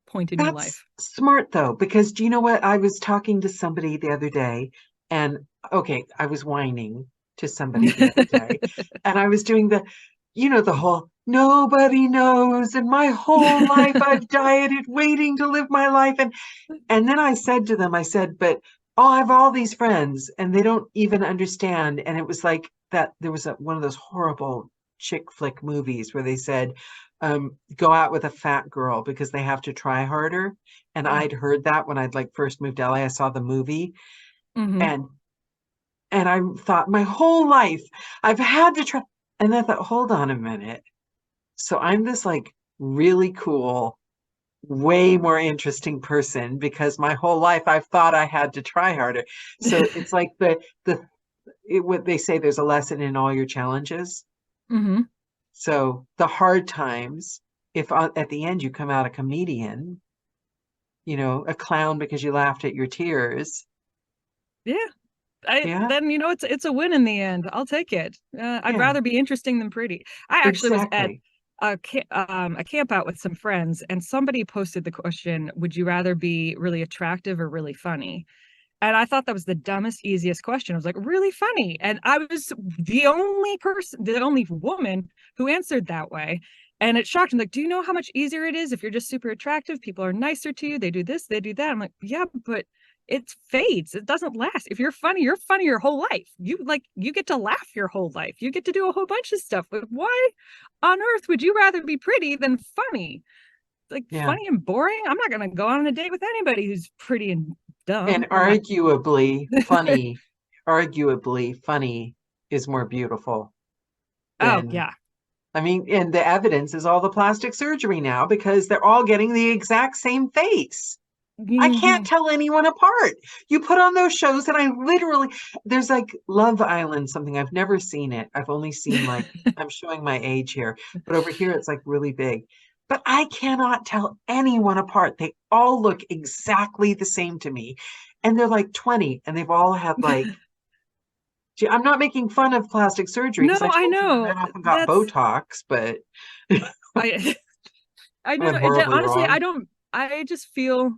S2: point in your life.
S1: Smart though, because do you know what? I was talking to somebody the other day, and I was whining to somebody the other day, and I was doing the whole nobody knows, and my whole life I've dieted waiting to live my life, and then I said to them, I said, but I have all these friends and they don't even understand. And it was like that there was one of those horrible chick flick movies where they said go out with a fat girl because they have to try harder. And I'd heard that when I'd like first moved to LA. I saw the movie. And I thought my whole life I've had to try. And I thought, hold on a minute. So I'm this like really cool, way more interesting person because my whole life I've thought I had to try harder. So it's like what they say, there's a lesson in all your challenges. So the hard times, if at the end you come out a comedian, a clown because you laughed at your tears.
S2: Then it's a win in the end. I'll take it. I'd rather be interesting than pretty. I actually was at a camp out with some friends, and somebody posted the question, would you rather be really attractive or really funny? And I thought that was the dumbest, easiest question. I was like, really funny. And I was the only woman who answered that way. And it shocked me. Like, do you know how much easier it is if you're just super attractive? People are nicer to you. They do this, they do that. I'm like, yeah, but it fades. It doesn't last. If you're funny your whole life. You get to laugh your whole life. You get to do a whole bunch of stuff. But why on earth would you rather be pretty than funny? Funny and boring. I'm not going to go on a date with anybody who's pretty and dumb.
S1: And arguably funny is more beautiful.
S2: Oh yeah.
S1: I mean, and the evidence is all the plastic surgery now because they're all getting the exact same face. I can't tell anyone apart. You put on those shows and there's like Love Island, something. I've never seen it. I've only seen I'm showing my age here, but over here it's like really big. But I cannot tell anyone apart. They all look exactly the same to me. and they're like 20 and they've all had like, I'm not making fun of plastic surgery
S2: No,
S1: because I
S2: I
S1: told you I
S2: know.
S1: went off and got
S2: That's
S1: Botox, but
S2: I I know.
S1: I'm horribly
S2: Honestly,
S1: wrong.
S2: I just feel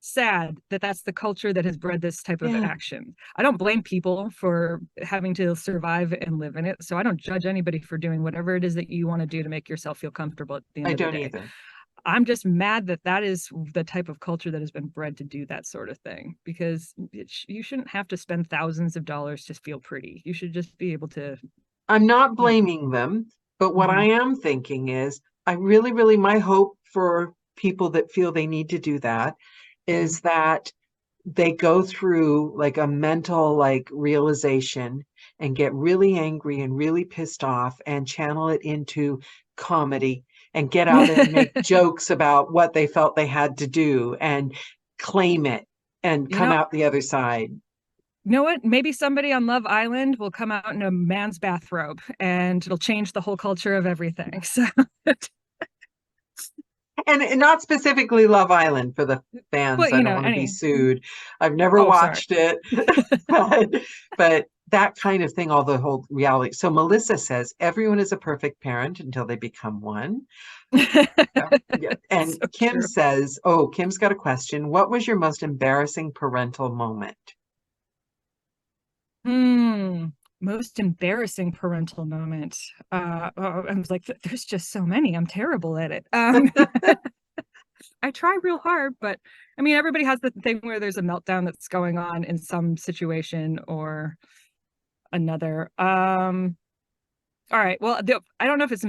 S2: sad that that's the culture that has bred this type of
S1: Yeah,
S2: action. I don't blame people for having to survive and live in it. So I don't judge anybody for doing whatever it is that you want to do to make yourself feel comfortable at the end
S1: I
S2: of the
S1: don't
S2: day.
S1: either.
S2: I'm just mad that that is the type of culture that has been bred to do that sort of thing, because you shouldn't have to spend thousands of dollars to feel pretty. You should just be able to,
S1: I'm not
S2: you know.
S1: blaming them, but what I
S2: Mhm.
S1: am thinking is I really, really, my hope for people that feel they need to do that
S2: Mhm.
S1: is that they go through like a mental like realization and get really angry and really pissed off and channel it into comedy and get out there and make jokes about what they felt they had to do and claim it and
S2: You
S1: come
S2: know,
S1: out the other side.
S2: you know what? Maybe somebody on Love Island will come out in a man's bathrobe and it'll change the whole culture of everything. So,
S1: And not specifically Love Island for the fans.
S2: but
S1: I
S2: you
S1: don't
S2: know,
S1: want to be
S2: any,
S1: sued. I've never
S2: oh, sorry.
S1: watched it, but, but that kind of thing, all the whole reality. So Melissa says everyone is a perfect parent until they become one. Yeah. Yeah. And
S2: So
S1: Kim
S2: true.
S1: says, oh, Kim's got a question. What was your most embarrassing parental moment?
S2: Hmm. Most embarrassing parental moment. I was like, there's just so many. I'm terrible at it. I try real hard, but I mean, everybody has the thing where there's a meltdown that's going on in some situation or another. All right. Well, I don't know if it's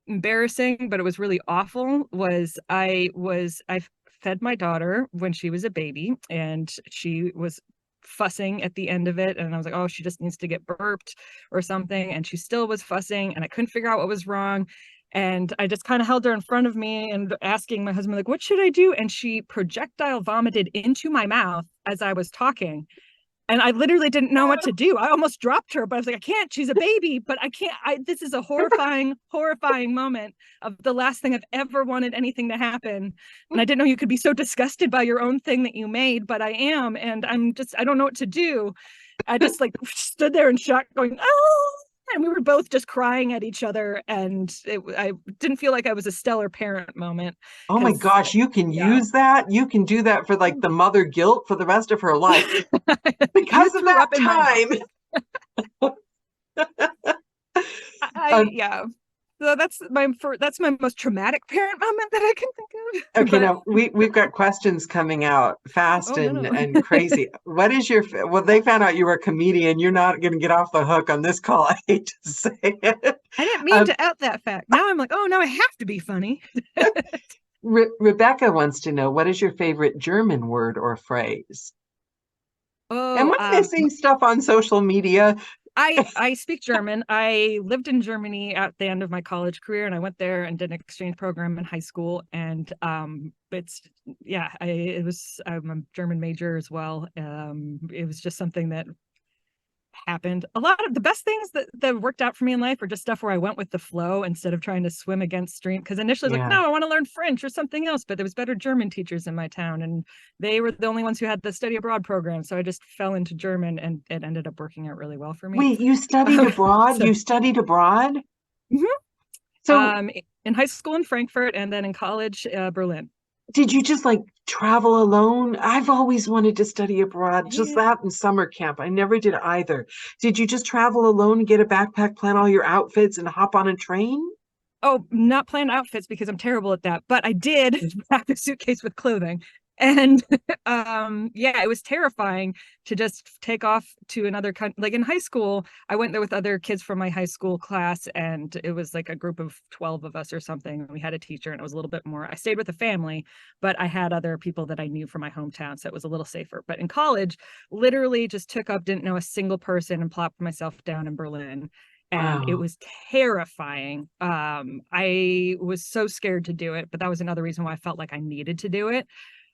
S2: embarrassing, but it was really awful. I fed my daughter when she was a baby, and she was fussing at the end of it, and I was like, oh, she just needs to get burped or something, and she still was fussing, and I couldn't figure out what was wrong. And I just kind of held her in front of me and asking my husband, like, what should I do? And she projectile vomited into my mouth as I was talking. And I literally didn't know what to do. I almost dropped her, but I was like, I can't. She's a baby, but I can't. This is a horrifying, horrifying moment of the last thing I've ever wanted anything to happen. And I didn't know you could be so disgusted by your own thing that you made, but I am. And I don't know what to do. I just like stood there in shock going, oh, and we were both just crying at each other. And I didn't feel like I was a stellar parent moment
S1: Oh my
S2: because,
S1: gosh, you can
S2: yeah.
S1: use that. You can do that for like the mother guilt for the rest of her life
S2: You
S1: because of
S2: threw
S1: that
S2: up in my mouth.
S1: time. Um,
S2: Yeah. So that's my most traumatic parent moment that I can think of.
S1: okay,
S2: But
S1: now we've got questions coming out fast
S2: oh no, no.
S1: and crazy. What is your well, they found out you were a comedian. You're not going to get off the hook on this call. I hate to say it.
S2: I didn't mean
S1: Um,
S2: to out that fact. Now I'm like, oh no, I have to be funny.
S1: Rebecca wants to know what is your favorite German word or phrase? Am
S2: Oh,
S1: I missing stuff on social media?
S2: I speak German. I lived in Germany at the end of my college career, and I went there and did an exchange program in high school. And it's yeah, I'm a German major as well. It was just something that happened. A lot of the best things that worked out for me in life are just stuff where I went with the flow instead of trying to swim against stream. Because initially I was like,
S1: Yeah.
S2: no, I want to learn French or something else. But there was better German teachers in my town, and they were the only ones who had the study abroad program. So I just fell into German, and it ended up working out really well for me.
S1: Wait, you studied abroad?
S2: So,
S1: You studied abroad?
S2: mhm.
S1: So
S2: In high school in Frankfurt, and then in college, Berlin.
S1: did you just like travel alone? I've always wanted to study abroad, just
S2: Yeah.
S1: that and summer camp. I never did either. Did you just travel alone, get a backpack, plan all your outfits, and hop on a train?
S2: Oh, not planned outfits because I'm terrible at that, but I did pack a suitcase with clothing. And yeah, it was terrifying to just take off to another country. Like in high school, I went there with other kids from my high school class, and it was like a group of 12 of us or something. And we had a teacher, and it was a little bit more. I stayed with a family, but I had other people that I knew from my hometown, so it was a little safer. But in college, literally just took up, didn't know a single person, and plopped myself down in Berlin, and it
S1: Wow.
S2: was terrifying. I was so scared to do it, but that was another reason why I felt like I needed to do it.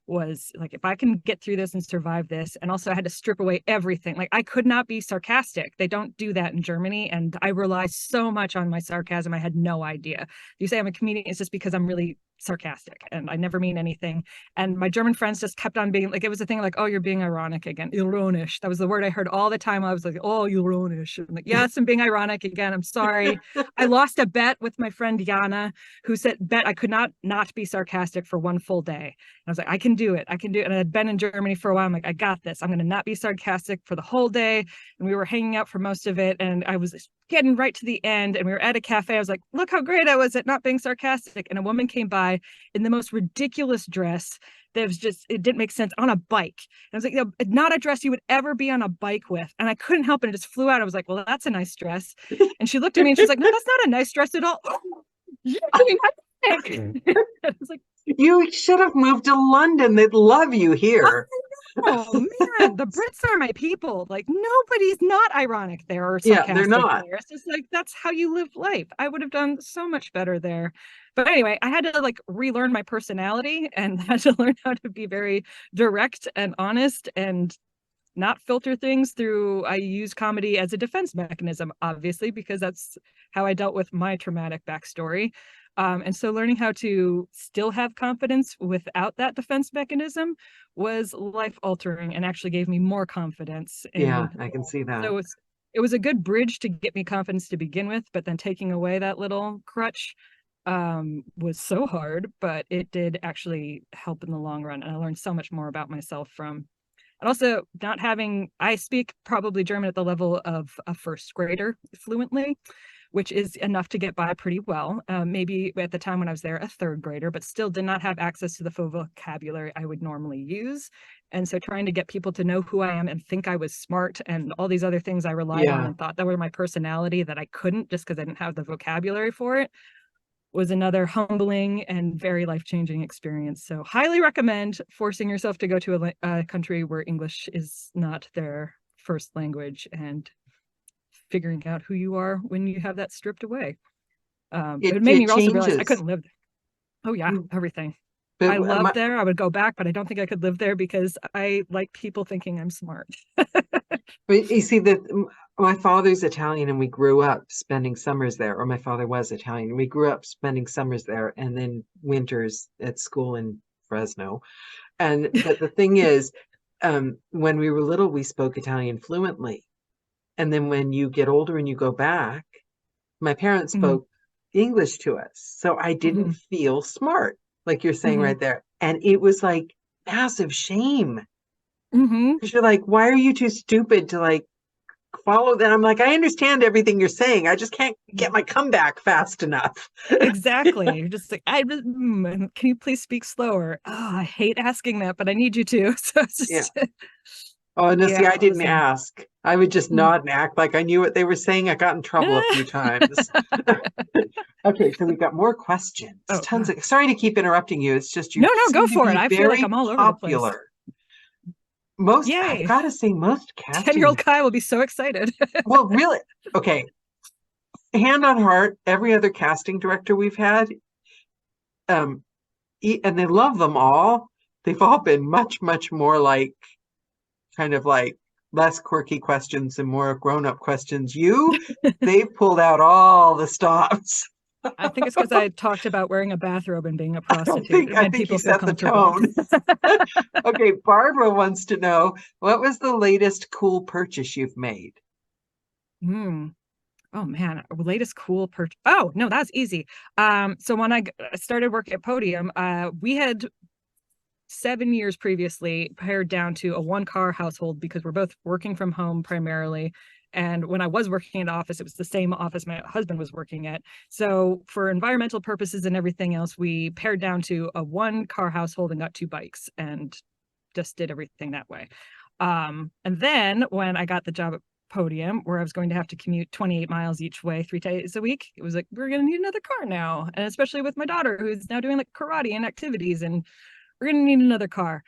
S2: Was like, if I can get through this and survive this. And also I had to strip away everything. Like, I could not be sarcastic. They don't do that in Germany, and I rely so much on my sarcasm. I had no idea. If you say I'm a comedian, it's just because I'm really sarcastic and I never mean anything. And my German friends just kept on being like, it was a thing like, oh, you're being ironic again. Ironisch. That was the word I heard all the time. I was like, oh, ironisch. I'm like, yes, I'm being ironic again. I'm sorry. I lost a bet with my friend Jana, who said bet I could not be sarcastic for one full day. And I was like, I can do it. I can do it. And I'd been in Germany for a while. I'm like, I got this. I'm going to not be sarcastic for the whole day. And we were hanging out for most of it. And I was getting right to the end and we were at a cafe. I was like, look how great I was at not being sarcastic. And a woman came by in the most ridiculous dress that was just, it didn't make sense, on a bike. And I was like, you know, not a dress you would ever be on a bike with. And I couldn't help it. It just flew out. I was like, well, that's a nice dress. And she looked at me and she's like, no, that's not a nice dress at all. You're doing nothing. I was like,
S1: you should have moved to London. They'd love you here.
S2: Oh man, the Brits are my people. Like nobody's not ironic there or sarcastic.
S1: Yeah, they're not.
S2: There. It's just like that's how you live life. I would have done so much better there. But anyway, I had to like relearn my personality and had to learn how to be very direct and honest and not filter things through. I use comedy as a defense mechanism, obviously, because that's how I dealt with my traumatic backstory. And so learning how to still have confidence without that defense mechanism was life altering and actually gave me more confidence.
S1: Yeah, I can see that.
S2: So it was a good bridge to get me confidence to begin with, but then taking away that little crutch was so hard, but it did actually help in the long run. And I learned so much more about myself from, and also not having, I speak probably German at the level of a first grader fluently, which is enough to get by pretty well. Maybe at the time when I was there, a third grader, but still did not have access to the full vocabulary I would normally use. And so trying to get people to know who I am and think I was smart and all these other things I relied on and thought that were my personality that I couldn't just because I didn't have the vocabulary for it was another humbling and very life-changing experience. So highly recommend forcing yourself to go to a country where English is not their first language and figuring out who you are when you have that stripped away. It made me also realize I couldn't live there. Oh yeah, everything. But I loved there. I would go back, but I don't think I could live there because I like people thinking I'm smart.
S1: But you see that my father's Italian and we grew up spending summers there, or my father was Italian and we grew up spending summers there and then winters at school in Fresno. But the thing is, when we were little, we spoke Italian fluently. And then when you get older and you go back, my parents spoke English to us. So I didn't feel smart, like you're saying right there. And it was like massive shame. Because you're like, why are you too stupid to like follow that? I'm like, I understand everything you're saying. I just can't get my comeback fast enough.
S2: Exactly. You're just like, can you please speak slower? Oh, I hate asking that, but I need you to. So it's just,
S1: Oh, no, see, I didn't ask. I would just nod and act like I knew what they were saying. I got in trouble a few times. Okay, so we've got more questions. Tons of. Sorry to keep interrupting you. It's just you.
S2: No, go for it. I feel like I'm all over the place.
S1: I gotta say, most casting.
S2: 10-year-old Kai will be so excited.
S1: Well, really, okay. Hand on heart, every other casting director we've had, and they love them all. They've all been much, much more like. Kind of like less quirky questions and more grown-up questions. They've pulled out all the stops.
S2: I think it's because I talked about wearing a bathrobe and being a prostitute.
S1: I think you set the tone. Okay, Barbara wants to know, what was the latest cool purchase you've made?
S2: Oh man, latest cool purchase. Oh no, that's easy. So when I started working at Podium, we had 7 years previously pared down to a one-car household because we're both working from home primarily. And when I was working in the office, it was the same office my husband was working at. So for environmental purposes and everything else, we pared down to a one-car household and got 2 bikes and just did everything that way. And then when I got the job at Podium, where I was going to have to commute 28 miles each way 3 days a week, it was like, we're going to need another car now. And especially with my daughter, who's now doing like karate and activities, and we're going to need another car.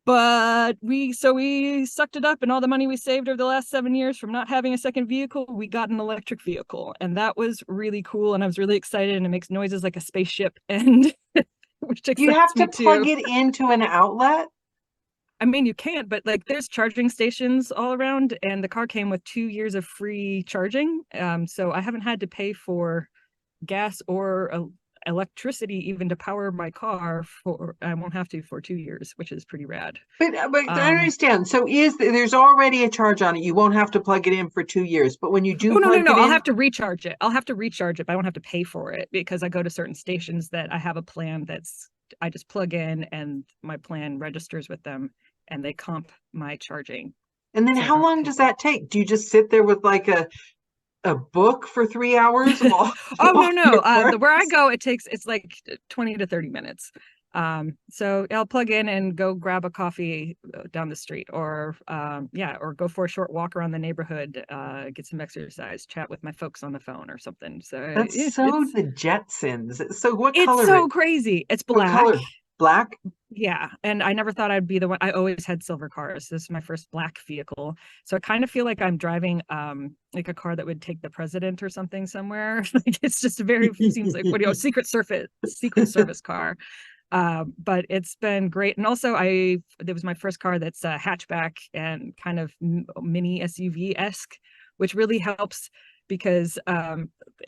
S2: But we sucked it up, and all the money we saved over the last 7 years from not having a second vehicle, we got an electric vehicle. And that was really cool. And I was really excited, and it makes noises like a spaceship. And which
S1: you have to plug it into an outlet?
S2: I mean, you can't, but like there's charging stations all around, and the car came with 2 years of free charging. So I haven't had to pay for gas or electricity even to power my car I won't have to for 2 years, which is pretty rad.
S1: But I understand. So there's already a charge on it. You won't have to plug it in for 2 years. But when you do
S2: no,
S1: plug it in,
S2: I'll have to recharge it. But I don't have to pay for it because I go to certain stations that I have a plan I just plug in and my plan registers with them and they comp my charging.
S1: And then how long does that take? Do you just sit there with like a book for 3 hours?
S2: No. Where I go, it's like 20 to 30 minutes. So I'll plug in and go grab a coffee down the street or go for a short walk around the neighborhood, get some exercise, chat with my folks on the phone or something. So
S1: that's the Jetsons. So what color?
S2: It's so crazy. It's black.
S1: What color? Black?
S2: Yeah. And I never thought I'd be the one. I always had silver cars. This is my first black vehicle. So I kind of feel like I'm driving like a car that would take the president or something somewhere. Like it's just seems like Secret Service car. But it's been great. And also it was my first car that's a hatchback and kind of mini SUV-esque, which really helps because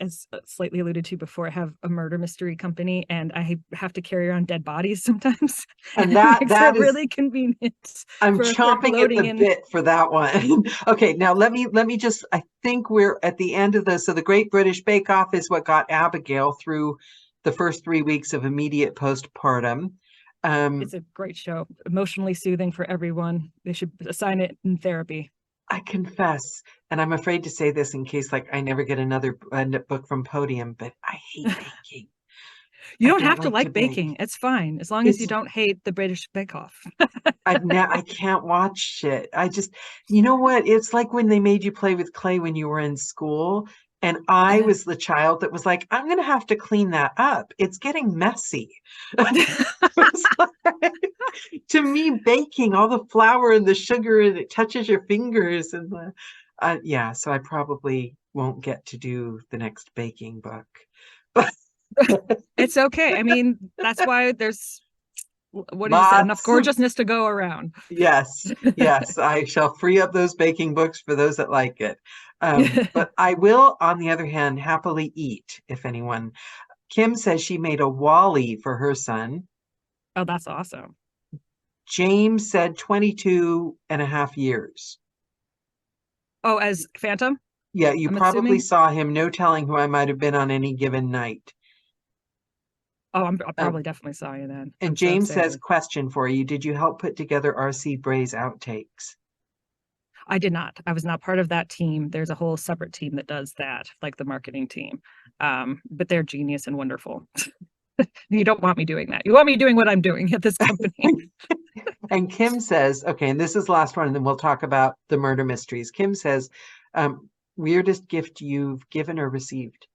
S2: as slightly alluded to before, I have a murder mystery company and I have to carry around dead bodies sometimes.
S1: And that is
S2: really convenient.
S1: I'm chomping at the bit for that one. Okay, now let me just, I think we're at the end of this. So the Great British Bake Off is what got Abigail through the first 3 weeks of immediate postpartum.
S2: It's a great show, emotionally soothing for everyone. They should assign it in therapy.
S1: I confess, and I'm afraid to say this in case I never get another book from Podium, but I hate baking.
S2: You don't have to like baking. It's fine as long as you don't hate the British Bake Off.
S1: I can't watch it. You know what? It's like when they made you play with clay when you were in school. And I was the child that was like, I'm going to have to clean that up. It's getting messy. To me, baking, all the flour and the sugar, and it touches your fingers. And so I probably won't get to do the next baking book. But
S2: it's okay. I mean, that's why there's enough gorgeousness to go around.
S1: Yes, I shall free up those baking books for those that like it. But I will, on the other hand, happily eat if anyone. Kim says she made a Wally for her son.
S2: Oh, that's awesome.
S1: James said 22 and a half years.
S2: Oh, as Phantom?
S1: Yeah, I'm probably saw him. No telling who I might have been on any given night.
S2: Oh, I probably definitely saw you then.
S1: And James says, question for you. Did you help put together R.C. Bray's outtakes?
S2: I did not. I was not part of that team. There's a whole separate team that does that, like the marketing team. But they're genius and wonderful. You don't want me doing that. You want me doing what I'm doing at this company.
S1: And Kim says, okay, and this is the last one, and then we'll talk about the murder mysteries. Kim says, weirdest gift you've given or received?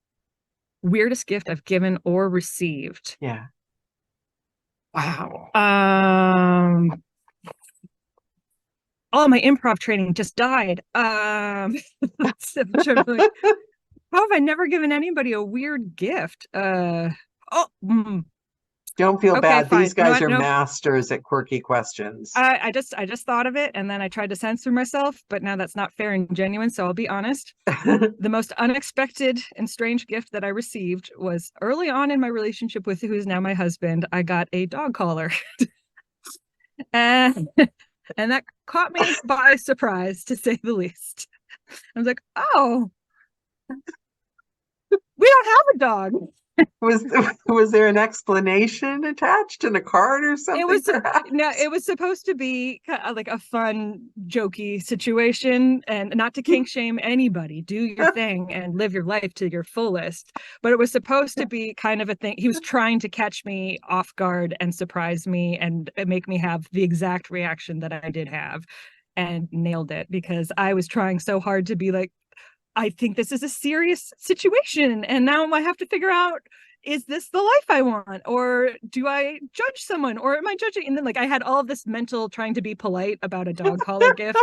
S2: Weirdest gift I've given or received?
S1: Yeah.
S2: Wow. All my improv training just died. How have I never given anybody a weird gift?
S1: Don't feel bad. Fine. These guys are masters at quirky questions.
S2: I just thought of it and then I tried to censor myself, but now that's not fair and genuine, so I'll be honest. The most unexpected and strange gift that I received was early on in my relationship with who is now my husband. I got a dog collar. And that caught me by surprise, to say the least. I was like, oh, we don't have a dog.
S1: Was there an explanation attached in a card or something?
S2: It was supposed to be like a fun, jokey situation, and not to kink shame anybody. Do your thing and live your life to your fullest. But it was supposed to be kind of a thing. He was trying to catch me off guard and surprise me and make me have the exact reaction that I did have, and nailed it because I was trying so hard to be like, I think this is a serious situation. And now I have to figure out, is this the life I want? Or do I judge someone? Or am I judging? And then I had all of this mental trying to be polite about a dog collar gift.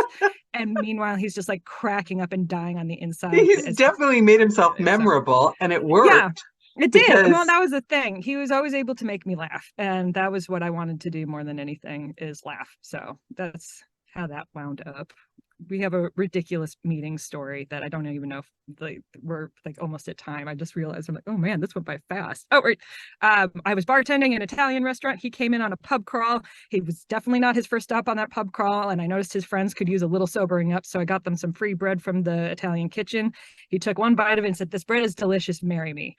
S2: And meanwhile, he's just cracking up and dying on the inside.
S1: He's definitely made himself memorable and it worked. Yeah,
S2: it did. Well, that was the thing. He was always able to make me laugh. And that was what I wanted to do more than anything, is laugh. So that's how that wound up. we have a ridiculous meeting story that I don't even know if we're like almost at time. I just realized I'm like, oh man, this went by fast. Oh, right. I was bartending in an Italian restaurant. He came in on a pub crawl. He was definitely not his first stop on that pub crawl. And I noticed his friends could use a little sobering up. So I got them some free bread from the Italian kitchen. He took one bite of it and said, "This bread is delicious. Marry me."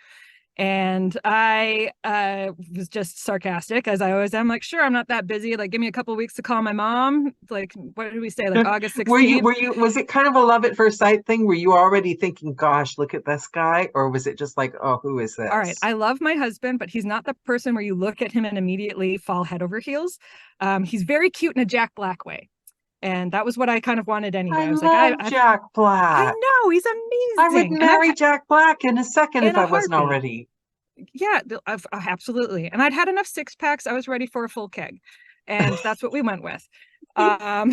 S2: And I was just sarcastic, as I always am. Like, sure, I'm not that busy. Like, give me a couple of weeks to call my mom. Like, what did we say? Like August 16th.
S1: Was it kind of a love at first sight thing? Were you already thinking, gosh, look at this guy? Or was it just like, oh, who is this?
S2: All right. I love my husband, but he's not the person where you look at him and immediately fall head over heels. He's very cute in a Jack Black way. And that was what I kind of wanted anyway. I was
S1: love
S2: like,
S1: Jack Black.
S2: I know, he's amazing.
S1: I would marry Jack Black in a second if I wasn't already.
S2: Yeah, absolutely. And I'd had enough 6-packs. I was ready for a full keg. And that's what we went with. But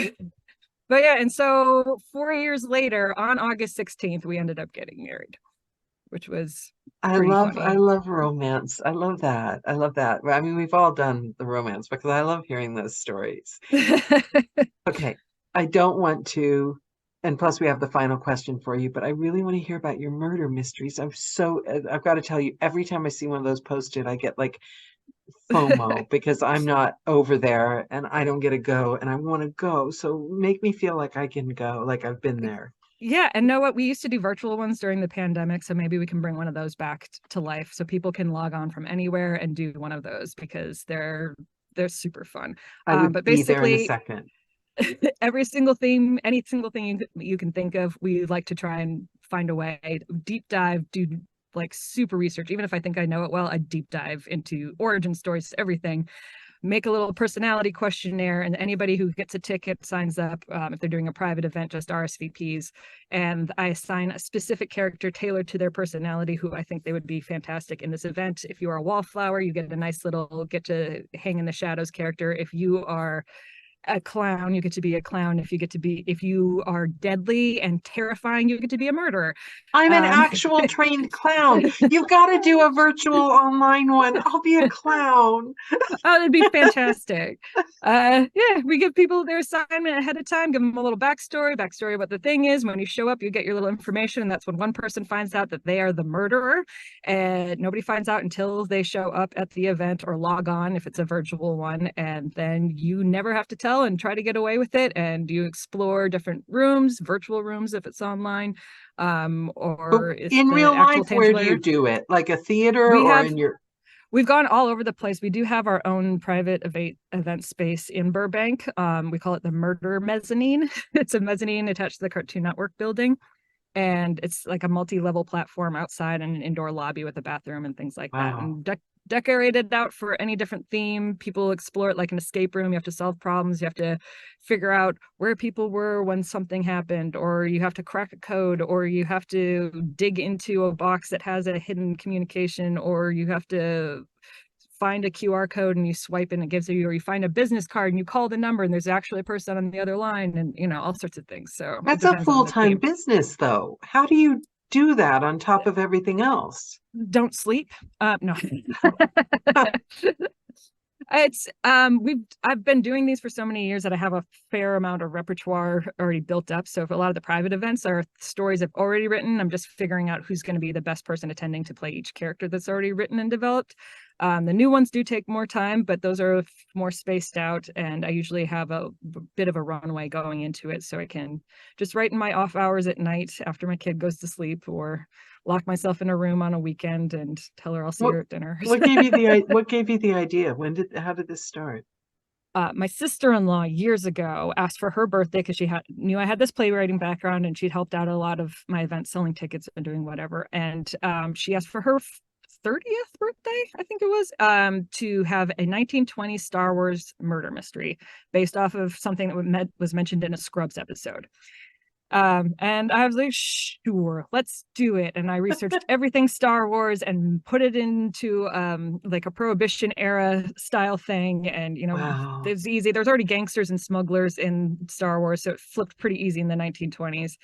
S2: yeah, and so 4 years later, on August 16th, we ended up getting married, which was funny.
S1: I love romance. I love that. I love that. I mean, we've all done the romance because I love hearing those stories. Okay. I don't want to, and plus we have the final question for you, but I really want to hear about your murder mysteries. I've got to tell you, every time I see one of those posted, I get like FOMO because I'm not over there and I don't get to go and I want to go. So make me feel like I can go, like I've been there.
S2: Yeah, and know what? We used to do virtual ones during the pandemic, so maybe we can bring one of those back to life so people can log on from anywhere and do one of those because they're super fun.
S1: I would
S2: but
S1: be there in a
S2: basically,
S1: second.
S2: every single theme, any single thing you can think of, we like to try and find a way, deep dive, do like super research. Even if I think I know it well, I deep dive into origin stories, everything. Make a little personality questionnaire, and anybody who gets a ticket signs up. If they're doing a private event, just RSVPs, and I assign a specific character tailored to their personality who I think they would be fantastic in this event. If you are a wallflower, you get a nice little get to hang in the shadows character. If you are a clown, you get to be a clown. If you are deadly and terrifying, you get to be a murderer.
S1: I'm an actual trained clown. You've got to do a virtual online one. I'll be a clown.
S2: Oh, it'd be fantastic. Yeah, we give people their assignment ahead of time, give them a little backstory of what the thing is. When you show up, you get your little information, and that's when one person finds out that they are the murderer, and nobody finds out until they show up at the event or log on if it's a virtual one, and then you never have to tell and try to get away with it, and you explore different rooms, virtual rooms if it's online, or
S1: in real life. Where do you do it? Like a theater in your...
S2: We've gone all over the place. We do have our own private event space in Burbank. We call it the Murder Mezzanine. It's a mezzanine attached to the Cartoon Network building. And it's like a multi-level platform outside and an indoor lobby with a bathroom and things like that. And decorated out for any different theme. People explore it like an escape room. You have to solve problems. You have to figure out where people were when something happened, or you have to crack a code, or you have to dig into a box that has a hidden communication, or you have to find a QR code and you swipe and it gives you, or you find a business card and you call the number and there's actually a person on the other line, and all sorts of things. So
S1: that's a full-time business though. How do you do that on top of everything else?
S2: Don't sleep. No. It's I've been doing these for so many years that I have a fair amount of repertoire already built up. So for a lot of the private events are stories I've already written. I'm just figuring out who's going to be the best person attending to play each character that's already written and developed. The new ones do take more time, but those are more spaced out, and I usually have a bit of a runway going into it, so I can just write in my off hours at night after my kid goes to sleep, or lock myself in a room on a weekend and tell her I'll see her at dinner.
S1: What gave you the idea? How did this start?
S2: My sister-in-law years ago asked for her birthday because she knew I had this playwriting background and she'd helped out a lot of my events, selling tickets and doing whatever. And she asked for her 30th birthday, I think it was, to have a 1920 Star Wars murder mystery based off of something that was mentioned in a Scrubs episode. And I was like, sure, let's do it. And I researched everything Star Wars and put it into like a Prohibition era style thing. And, wow. It was easy. There's already gangsters and smugglers in Star Wars, so it flipped pretty easy in the 1920s.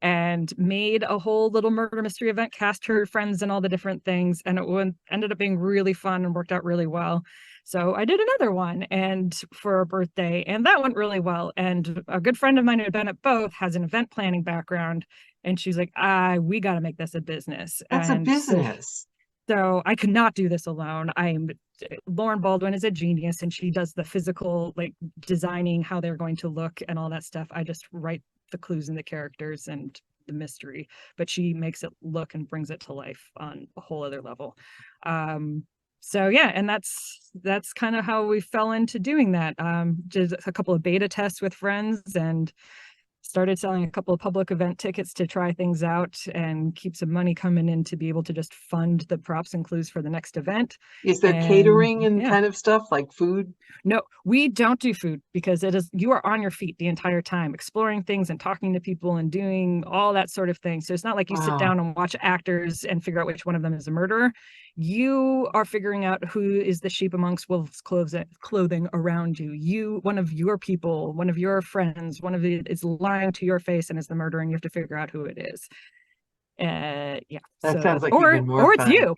S2: And made a whole little murder mystery event, cast her friends and all the different things. And it ended up being really fun and worked out really well. So I did another one and for a birthday, and that went really well. And a good friend of mine who had been at both has an event planning background. And she's like, we got to make this a business.
S1: That's a
S2: And
S1: business.
S2: so I could not do this alone. Lauren Baldwin is a genius, and she does the physical, like designing how they're going to look and all that stuff. I just write the clues and the characters and the mystery, but she makes it look and brings it to life on a whole other level. So yeah, and that's kind of how we fell into doing that. Did a couple of beta tests with friends and started selling a couple of public event tickets to try things out and keep some money coming in to be able to just fund the props and clues for the next event.
S1: Is there catering and kind of stuff like food?
S2: No, we don't do food because you are on your feet the entire time, exploring things and talking to people and doing all that sort of thing. So it's not like you sit down and watch actors and figure out which one of them is a murderer. You are figuring out who is the sheep amongst wolves' clothing around you. One of your people, one of your friends, one of it is lying to your face and is the murderer, and you have to figure out who it is. Yeah.
S1: That sounds like even more fun.
S2: It's you.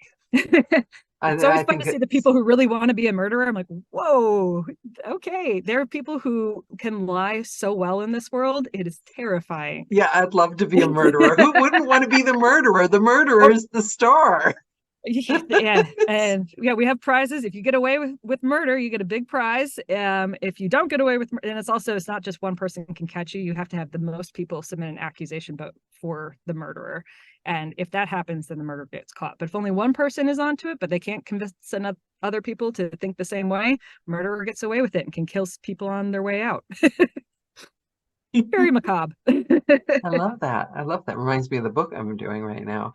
S2: It's always fun to see the people who really want to be a murderer. I'm like, whoa, okay. There are people who can lie so well in this world. It is terrifying.
S1: Yeah, I'd love to be a murderer. Who wouldn't want to be the murderer? The murderer is the star.
S2: Yeah, and yeah, we have prizes. If you get away with murder, you get a big prize. If you don't get away with, and it's not just one person can catch you. You have to have the most people submit an accusation for the murderer, and if that happens, then the murderer gets caught. But if only one person is onto it, but they can't convince other people to think the same way, murderer gets away with it and can kill people on their way out. Very macabre.
S1: I love that. Reminds me of the book I'm doing right now.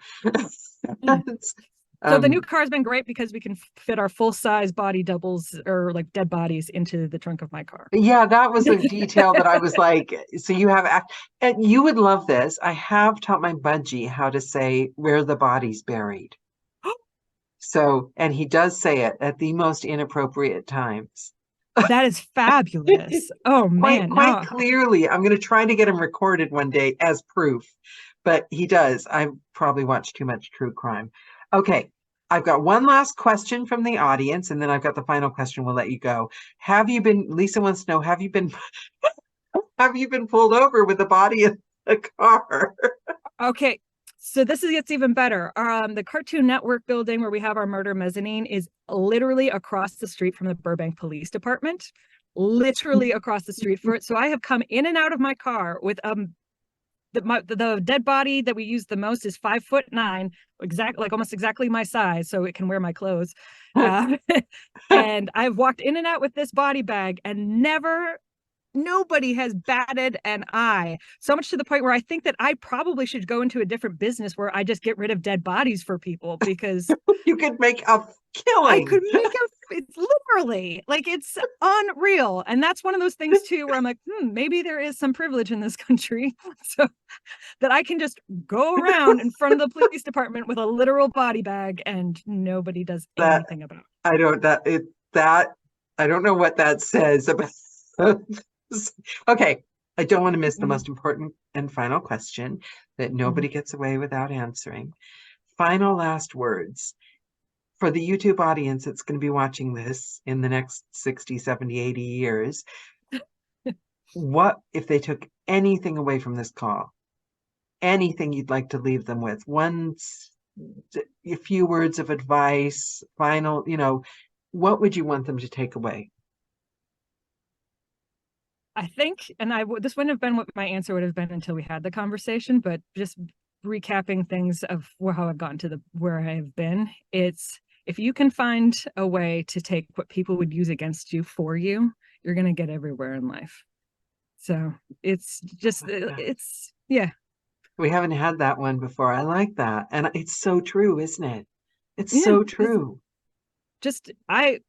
S2: So the new car has been great because we can fit our full-size body doubles or like dead bodies into the trunk of my car.
S1: Yeah, that was a detail that I was like, so you have, and you would love this. I have taught my budgie how to say where the body's buried. So, and he does say it at the most inappropriate times.
S2: That is fabulous. Oh man.
S1: Quite clearly. I'm going to try to get him recorded one day as proof, but he does. I probably watch too much true crime. Okay, I've got one last question from the audience, and then I've got the final question. We'll let you go. Lisa wants to know, have you been pulled over with the body in the car?
S2: Okay, so gets even better. The Cartoon Network building where we have our murder mezzanine is literally across the street from the Burbank Police Department. Literally across the street for it. So I have come in and out of my car with the dead body that we use the most is 5'9", almost exactly my size, so it can wear my clothes. And I've walked in and out with this body bag, and nobody has batted an eye. So much to the point where I think that I probably should go into a different business where I just get rid of dead bodies for people, because
S1: you could make a killing.
S2: It's literally like, it's unreal. And that's one of those things too where I'm like, maybe there is some privilege in this country so that I can just go around in front of the police department with a literal body bag and nobody does anything about it.
S1: I don't know what that says about okay, I don't want to miss the most important and final question that nobody gets away without answering. Final last words. For the YouTube audience that's going to be watching this in the next 60, 70, 80 years, what if they took anything away from this call? Anything you'd like to leave them with? A few words of advice, final, what would you want them to take away?
S2: I think, and this wouldn't have been what my answer would have been until we had the conversation, but just recapping things of how I've gotten to where I have been, it's, if you can find a way to take what people would use against you for you, you're going to get everywhere in life. So it's just, yeah. We
S1: haven't had that one before. I like that. And it's so true, isn't it? It's so true.
S2: I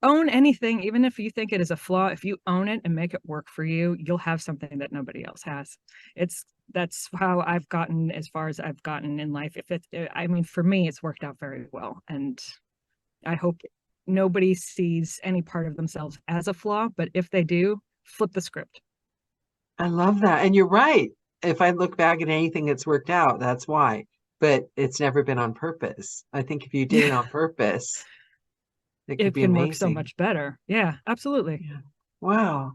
S2: own anything, even if you think it is a flaw. If you own it and make it work for you, you'll have something that nobody else has. That's how I've gotten as far as I've gotten in life. For me, it's worked out very well. And I hope nobody sees any part of themselves as a flaw, but if they do, flip the script.
S1: I love that. And you're right. If I look back at anything that's worked out, that's why. But it's never been on purpose. I think if you did it on purpose, It could
S2: it
S1: be
S2: can work so
S1: amazing.
S2: much better. Yeah, absolutely.
S1: Yeah. Wow.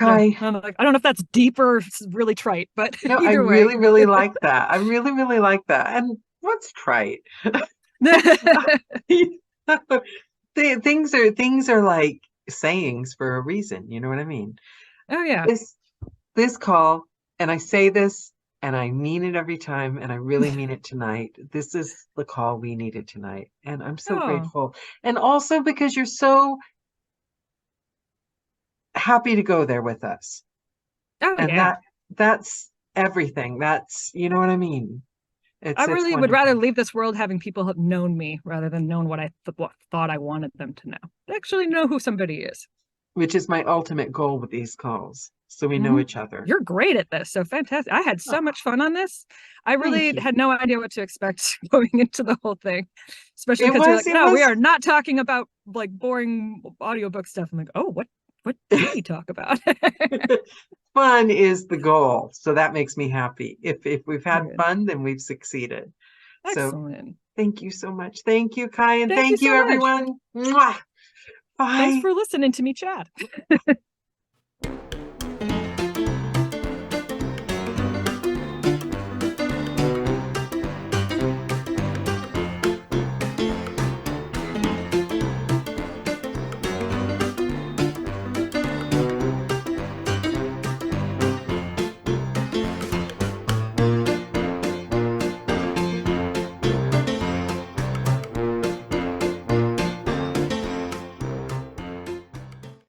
S2: Yeah,
S1: Kai,
S2: I'm like, I don't know if that's deep or really trite, but
S1: no, I
S2: either way.
S1: really, really like that. I really, really like that. And what's trite? Things are like sayings for a reason. You know what I mean?
S2: Oh yeah.
S1: This this call, and I say this, and I mean it every time, and I really mean it tonight. This is the call we needed tonight, and I'm so
S2: Oh,
S1: grateful. And also because you're so happy to go there with us,
S2: oh
S1: and
S2: yeah.
S1: that's everything. That's, you know what I mean?
S2: I
S1: It's
S2: really would rather
S1: wonderful.
S2: leave this world having people have known me rather than known what I thought I wanted them to know. Actually know who somebody is.
S1: Which is my ultimate goal with these calls, so we know
S2: Hmm.
S1: each other.
S2: You're great at this. So fantastic. I had so
S1: Oh,
S2: much fun on this. I
S1: thank
S2: really
S1: you.
S2: had no idea what to expect going into the whole thing, especially
S1: It
S2: because you're
S1: was,
S2: like,
S1: it
S2: no, we
S1: was
S2: are not talking about like boring audiobook stuff. I'm like, oh, what can we talk about?
S1: fun is the goal, so that makes me happy. If we've had
S2: Good.
S1: fun, then we've succeeded. So
S2: Excellent.
S1: thank you so much. Thank you, Kai, and
S2: Thank you
S1: thank you,
S2: so much.
S1: everyone. Mwah!
S2: Thanks
S1: Bye.
S2: for listening to me chat.